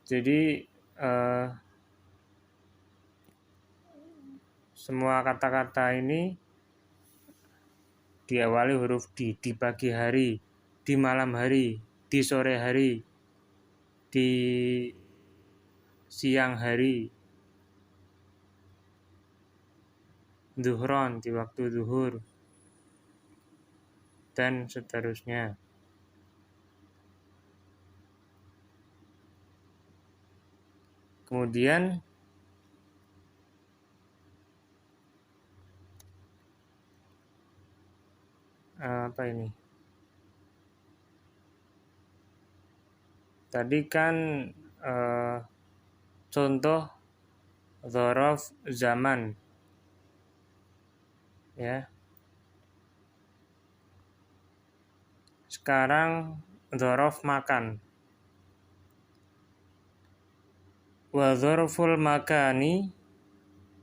Jadi semua kata-kata ini diawali huruf di pagi hari, di malam hari, di sore hari, di siang hari, zuhron, di waktu zuhur, dan seterusnya. Kemudian apa ini? Tadi kan contoh dzaraf zaman, ya. Sekarang dzaraf makan. Wa dzarful makani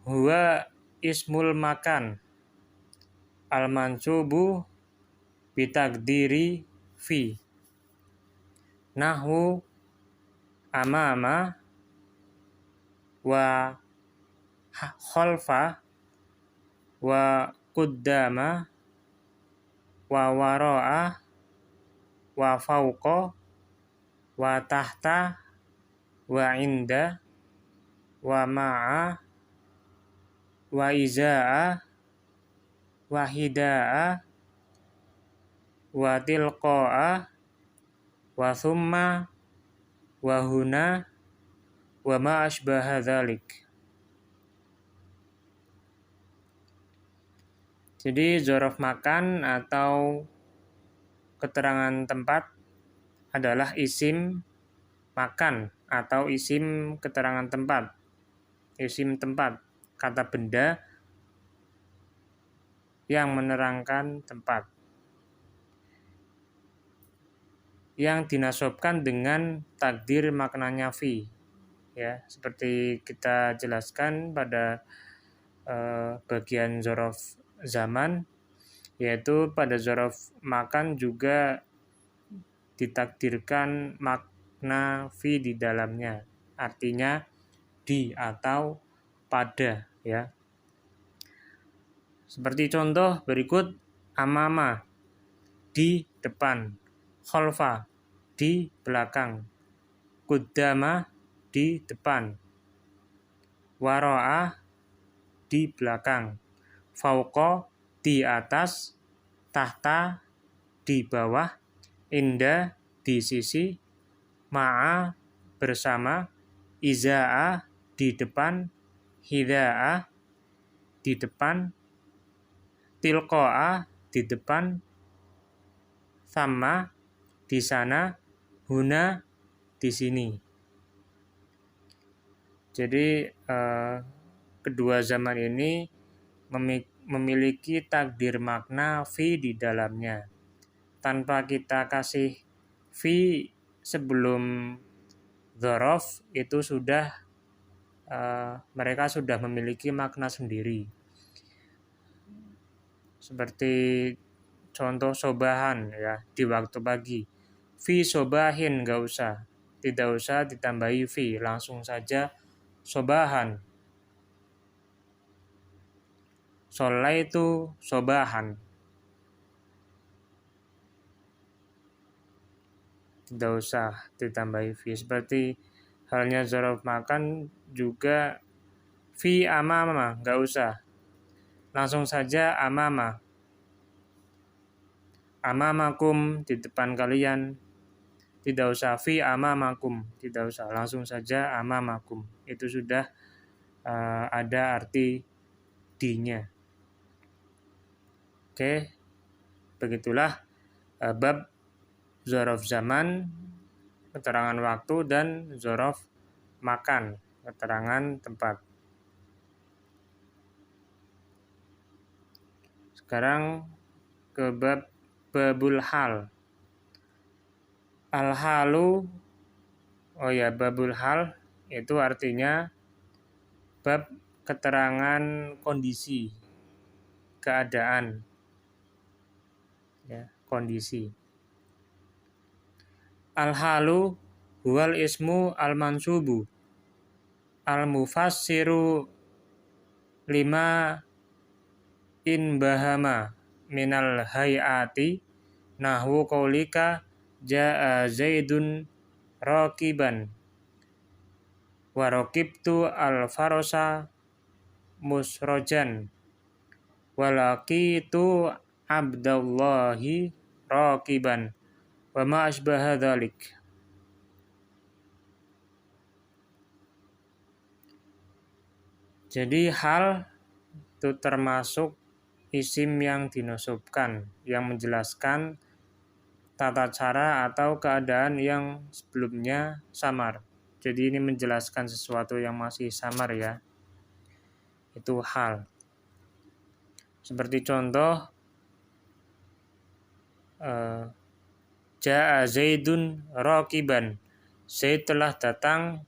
huwa ismul makan al-mansubu bitaqdiri fi. Nahwu amama wa khalfa wa quddama wa wara'a wa fauqa wa tahta wa inda wa ma'a wa iza'a wa hida'a wa tilqa'a wa thumma wa huna wa ma asbaha dzalik. Jadi dzaraf makan atau keterangan tempat adalah isim makan atau isim keterangan tempat. Isim tempat, kata benda yang menerangkan tempat, yang dinasobkan dengan takdir maknanya fi, ya, seperti kita jelaskan pada bagian dzaraf zaman, yaitu pada dzaraf makan juga ditakdirkan makna fi di dalamnya, artinya di atau pada, ya. Seperti contoh berikut: amama, di depan, khalfa, di belakang, quddama, di depan, wara'a, di belakang, fauqa, di atas, tahta, di bawah, inda, di sisi, ma'a, bersama, iza'a, di depan, hida'a, di depan, tilqa'a, di depan, thamma, di sana, huna, di sini. Jadi kedua zaman ini memiliki takdir makna fi di dalamnya. Tanpa kita kasih fi sebelum dzaraf, itu sudah mereka sudah memiliki makna sendiri. Seperti contoh sobahan, ya, di waktu pagi. Fi sobahin, nggak usah. Tidak usah ditambahi fi, langsung saja sobahan. Sholaitu sobahan. Tidak usah ditambahi fi. Seperti halnya dzaraf makan juga fi amama, nggak usah. Langsung saja amama. Amamakum, di depan kalian. Tidak usah fi amamakum, tidak usah. Langsung saja amamakum. Itu sudah ada arti di-nya. Oke, begitulah bab dzaraf zaman keterangan waktu, dan zorof makan, keterangan tempat. Sekarang ke babul hal. Al-halu, babul hal itu artinya bab keterangan kondisi, keadaan, ya, kondisi. Al-halu huwal ismu al-mansubu al-mufassiru lima in bahama minal hayati nahwu qaulika ja'a zaidun raqiban wa raqibtu al-farasa musrojan walaqitu abdallahi raqiban wa ma asbaha dzalik. Jadi hal itu termasuk isim yang dinosubkan, yang menjelaskan tata cara atau keadaan yang sebelumnya samar. Jadi ini menjelaskan sesuatu yang masih samar, ya. Itu hal. Seperti contoh, Ja'a Zaidun raqiban. Zaid telah datang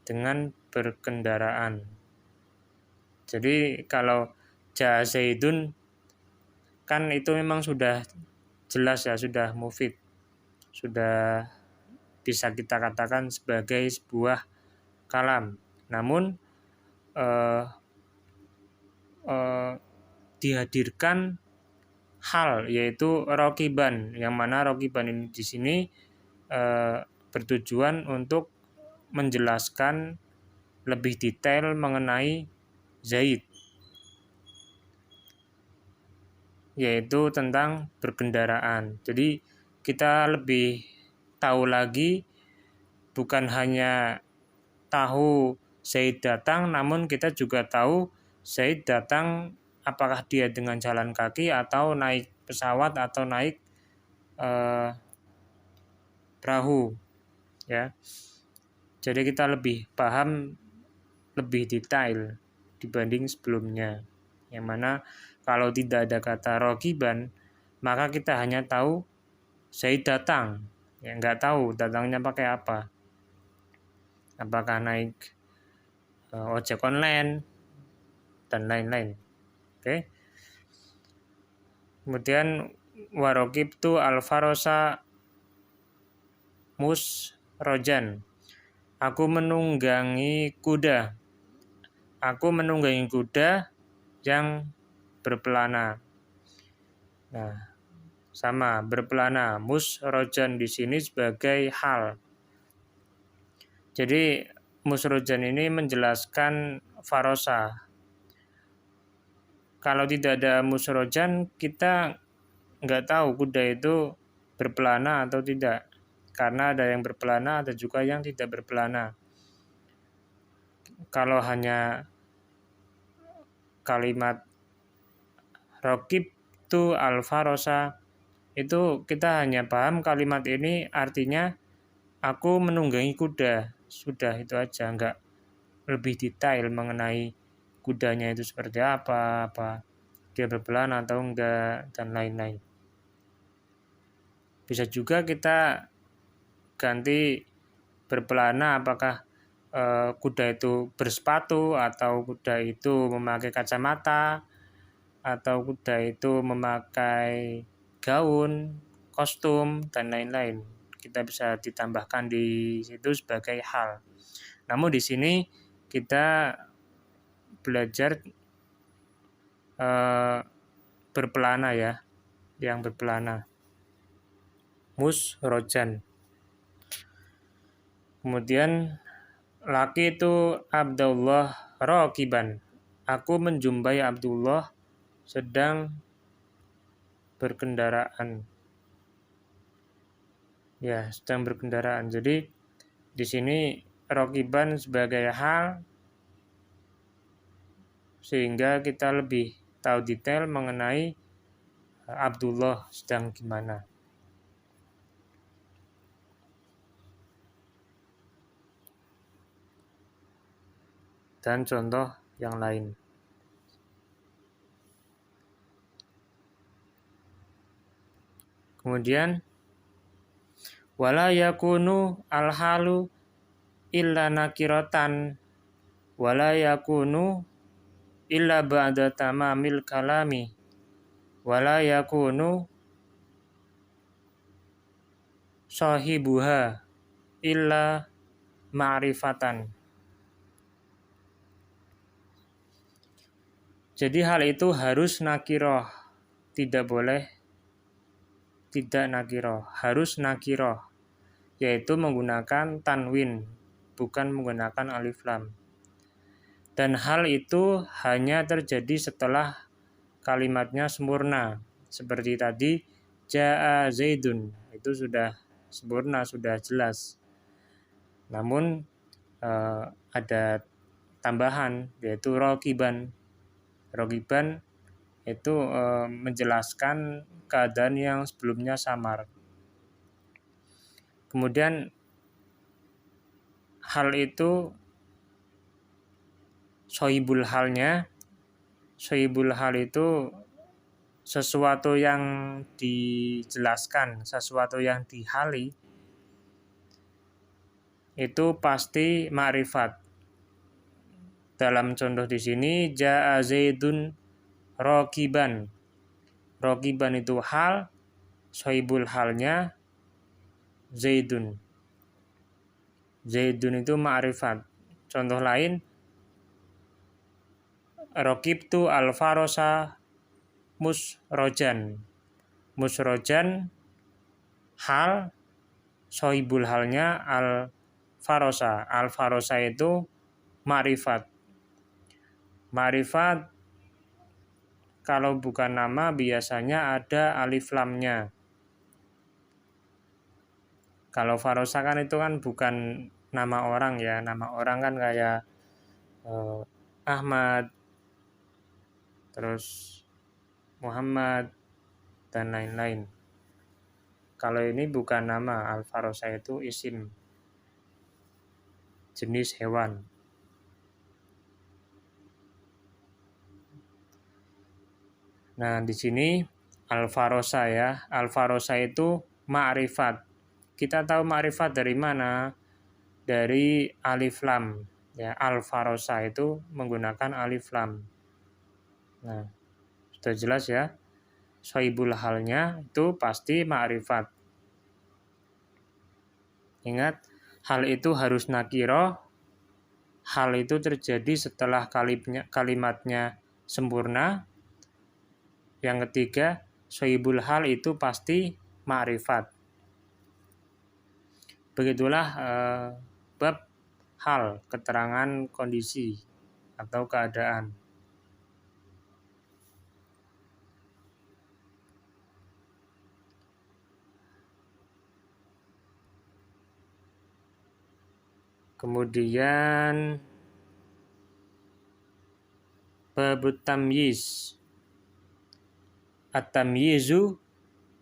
dengan berkendaraan. Jadi kalau Ja'a Zaidun kan itu memang sudah jelas, ya, sudah mufid. Sudah bisa kita katakan sebagai sebuah kalam. Namun dihadirkan hal, yaitu rokiban, yang mana rokiban ini di sini bertujuan untuk menjelaskan lebih detail mengenai Zaid, yaitu tentang berkendaraan. Jadi kita lebih tahu lagi, bukan hanya tahu Zaid datang, namun kita juga tahu Zaid datang apakah dia dengan jalan kaki atau naik pesawat atau naik perahu, ya. Jadi kita lebih paham, lebih detail dibanding sebelumnya. Yang mana kalau tidak ada kata rokiban, maka kita hanya tahu Zaid datang, ya, nggak tahu datangnya pakai apa. Apakah naik ojek online dan lain-lain. Oke. Kemudian warokibtu al-farosa musrojan. Aku menunggangi kuda. Aku menunggangi kuda yang berpelana. Nah, sama, berpelana. Musrojan di sini sebagai hal. Jadi musrojan ini menjelaskan farosa. Kalau tidak ada musrojan, kita nggak tahu kuda itu berpelana atau tidak. Karena ada yang berpelana, ada juga yang tidak berpelana. Kalau hanya kalimat rokib tu al-farosa, itu kita hanya paham kalimat ini artinya aku menunggangi kuda. Sudah, itu aja, nggak lebih detail mengenai kudanya itu seperti apa dia berpelana atau enggak, dan lain-lain. Bisa juga kita ganti berpelana, apakah kuda itu bersepatu, atau kuda itu memakai kacamata, atau kuda itu memakai gaun, kostum, dan lain-lain. Kita bisa ditambahkan di situ sebagai hal. Namun di sini kita belajar berpelana, ya, yang berpelana. Musrojan. Kemudian laki itu Abdullah raqiban. Aku menjumpai Abdullah sedang berkendaraan. Ya, sedang berkendaraan. Jadi di sini raqiban sebagai hal, sehingga kita lebih tahu detail mengenai Abdullah sedang gimana. dan contoh yang lain. Kemudian wala yakunu al-halu illa nakiratan wala yakunu illa ba'da tamamil kalami wala yakunu sahibuha illa ma'rifatan. Jadi hal itu harus nakiroh, tidak boleh tidak nakiroh, harus nakiroh, yaitu menggunakan tanwin, bukan menggunakan alif lam. Dan hal itu hanya terjadi setelah kalimatnya sempurna. Seperti tadi, ja'a zaidun, itu sudah sempurna, sudah jelas. Namun ada tambahan, yaitu rokiban. Rokiban itu menjelaskan keadaan yang sebelumnya samar. Kemudian hal itu sohibul halnya, sohibul hal itu sesuatu yang dijelaskan, sesuatu yang dihali, itu pasti ma'rifat. Dalam contoh di sini, ja'a zaidun rokiban. Rokiban itu hal, sohibul halnya zaidun. Zaidun itu ma'rifat. Contoh lain, rokibtu al-farosa musrojan. Musrojan hal, sohibul halnya al-farosa. Al-farosa itu ma'rifat. Ma'rifat kalau bukan nama biasanya ada alif lamnya. Kalau farosa kan itu kan bukan nama orang ya. Nama orang kan kayak Ahmad, terus Muhammad, dan lain-lain. Kalau ini bukan nama, al-farosa itu isim, jenis hewan. Nah, di sini al-farosa ya. Al-farosa itu ma'rifat. Kita tahu ma'rifat dari mana? Dari alif lam. Ya, al-farosa itu menggunakan alif lam. Nah, sudah jelas ya. Sohibul halnya itu pasti ma'rifat. Ingat, hal itu harus nakiroh. Hal itu terjadi setelah kalimatnya sempurna. Yang ketiga, sohibul hal itu pasti ma'rifat. Begitulah bab hal, keterangan kondisi atau keadaan. Kemudian babut tamyiz. At-tamyizu,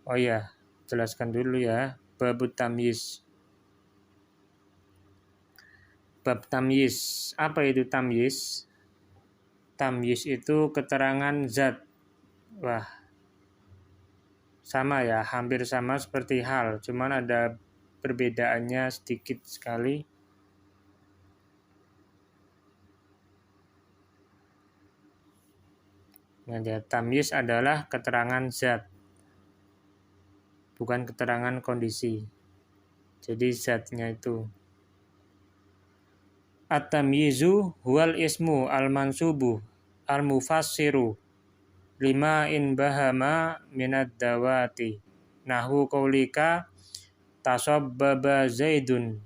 oh ya, jelaskan dulu ya, babut tamyiz. Bab tamyiz, apa itu tamyiz? Tamyiz itu keterangan zat. Wah, sama ya, hampir sama seperti hal, cuman ada perbedaannya sedikit sekali. Nah, tamyiz adalah keterangan zat, bukan keterangan kondisi. Jadi zatnya itu. At-tamyizu huwal ismu al-mansubu al-mufassiru lima in bahama minad dawati. Nahu qaulika tasabbaba zaidun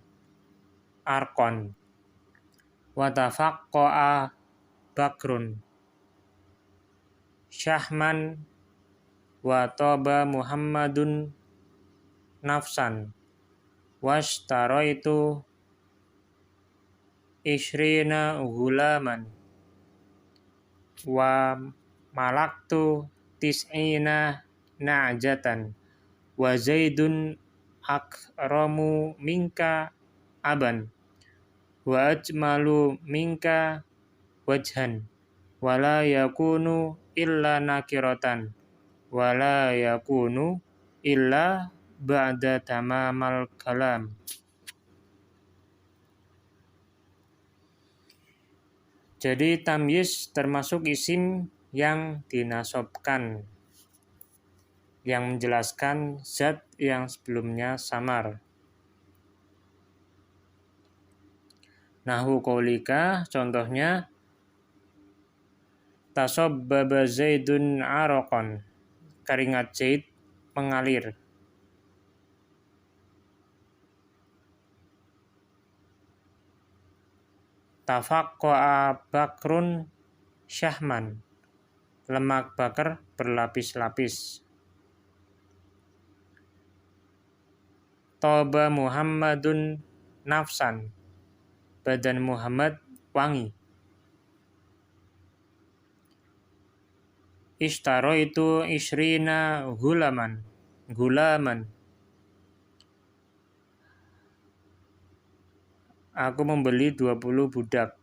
arkon wa tafaqqa'a bakrun syahman wa toba Muhammadun nafsan washtaraitu ishrina gulaman wa malaktu tis'ina na'jatan wa zaidun akramu minka aban wa ajmalu minka wajhan wala yakunu illa nakiratan wala yakunu illa ba'da tamamal kalam. Jadi tamyiz termasuk isim yang dinasobkan, yang menjelaskan zat yang sebelumnya samar. Nahwu qaulika, contohnya tasabbaba Zaidun araqan, keringat Zaid mengalir. Tafaqqa'a Bakrun syahman, lemak bakar berlapis-lapis. Toba Muhammadun nafsan, badan Muhammad wangi. Ishtaro itu ishrina gulaman, aku membeli 20 budak.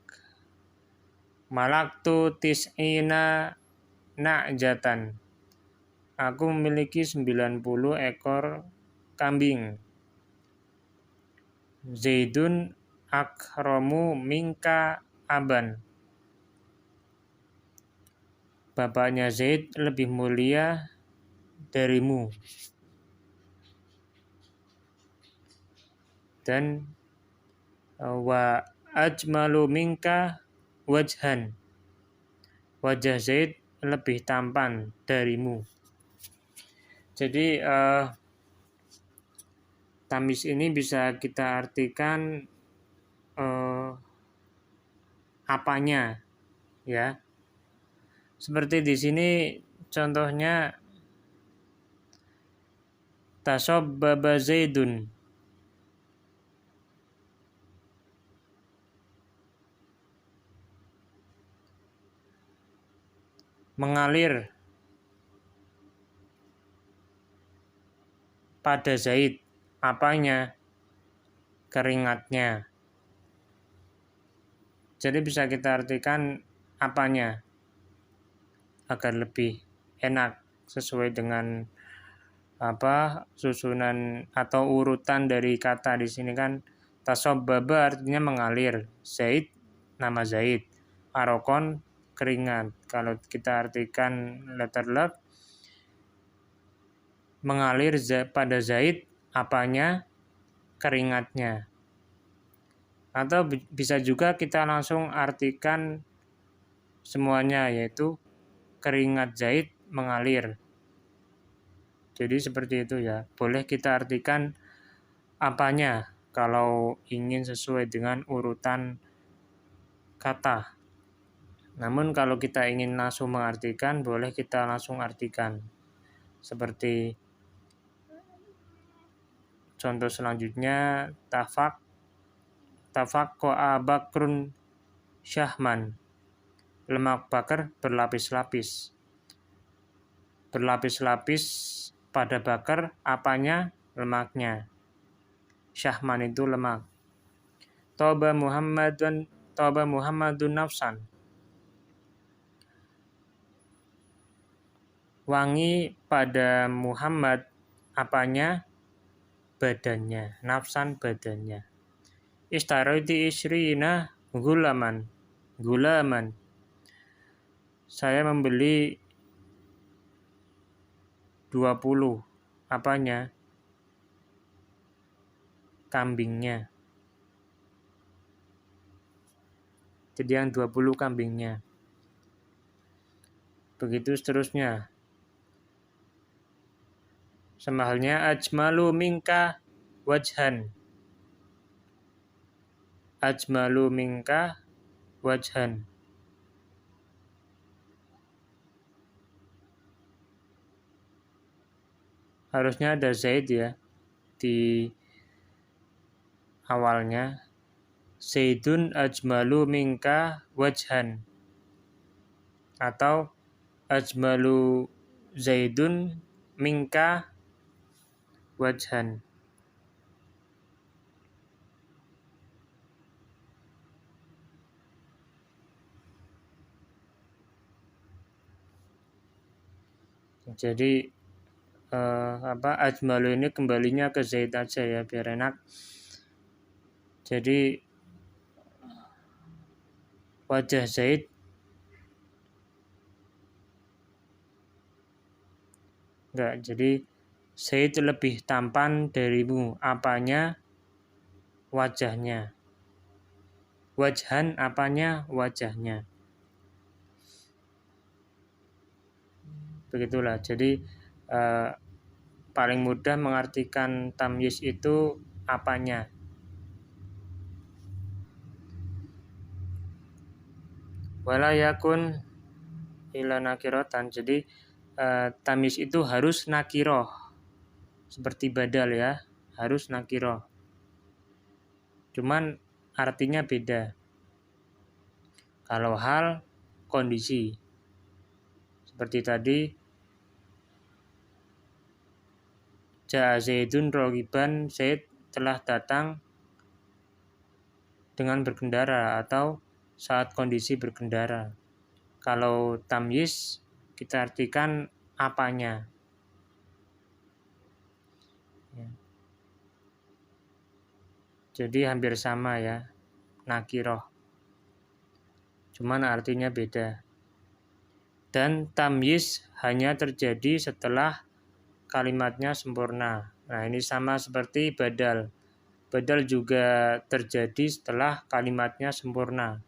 Malaktu tis'ina na'jatan, aku memiliki 90 ekor kambing. Zaidun akramu minka aban, bapaknya Zaid lebih mulia darimu. Dan wa ajmalu minka wajhan, wajah Zaid lebih tampan darimu. Jadi tamyiz ini bisa kita artikan apanya, ya. Seperti di sini contohnya tasabbaba Zaidun, mengalir pada Zaid, apanya? Keringatnya. Jadi bisa kita artikan apanya agar lebih enak sesuai dengan susunan atau urutan dari kata di sini kan. Tasabbaba artinya mengalir, Zaid nama Zaid, arokon keringat. Kalau kita artikan letter love, mengalir pada Zaid apanya? Keringatnya. Atau bisa juga kita langsung artikan semuanya, yaitu keringat Zaid mengalir. Jadi seperti itu ya. Boleh kita artikan apanya kalau ingin sesuai dengan urutan kata. Namun kalau kita ingin langsung mengartikan, boleh kita langsung artikan. Seperti contoh selanjutnya, tafaqqa'a Bakrun syahman, lemak bakar berlapis-lapis. Berlapis-lapis pada bakar, apanya? Lemaknya. Syahman itu lemak. Toba Muhammadun nafsan, wangi pada Muhammad, apanya? Badannya. Nafsan badannya. Istaroti isrina gulaman, saya membeli 20 apanya? Kambingnya. Jadi yang 20 kambingnya. Begitu seterusnya. Sama halnya ajmalu minka wajhan. Ajmalu minka wajhan. Harusnya ada Zaid ya di awalnya. Zaidun ajmalu minka wajhan. Atau ajmalu Zaidun minka wajhan. Jadi ajmalu ini kembalinya ke Zaid aja ya biar enak. Jadi wajah Zaid enggak, jadi Zaid lebih tampan darimu. Apanya? Wajahnya. Wajhan apanya? Wajahnya. Begitulah. Jadi paling mudah mengartikan tamyiz itu apanya. Wala yakun ila nakirotan. Jadi tamyiz itu harus nakiroh. Seperti badal ya, harus nakiroh. Cuman artinya beda. Kalau hal, kondisi. Seperti tadi, Ja'a Zaidun rogiban, Zaid telah datang dengan berkendara atau saat kondisi berkendara. Kalau tamyiz kita artikan apanya. Ya. Jadi hampir sama ya, nakiroh. Cuman artinya beda. Dan tamyiz hanya terjadi setelah kalimatnya sempurna. Nah, ini sama seperti badal. Badal juga terjadi setelah kalimatnya sempurna.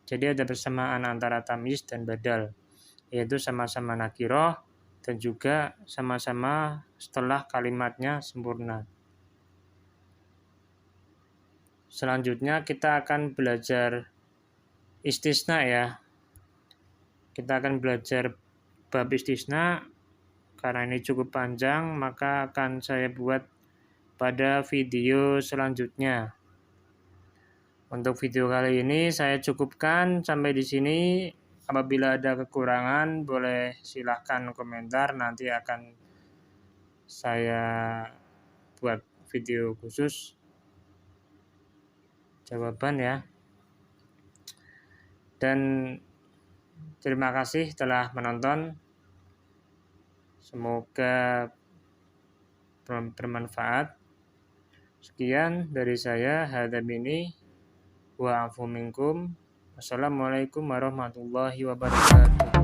Jadi ada persamaan antara tamyiz dan badal, yaitu sama-sama nakiroh dan juga sama-sama setelah kalimatnya sempurna. Selanjutnya kita akan belajar istisna ya. Kita akan belajar bab istisna. Karena ini cukup panjang, maka akan saya buat pada video selanjutnya. Untuk video kali ini saya cukupkan sampai di sini. Apabila ada kekurangan, boleh silahkan komentar. Nanti akan saya buat video khusus jawaban ya. Dan terima kasih telah menonton. Semoga bermanfaat. Sekian dari saya, hadza minni wa afu minkum. Wassalamualaikum warahmatullahi wabarakatuh.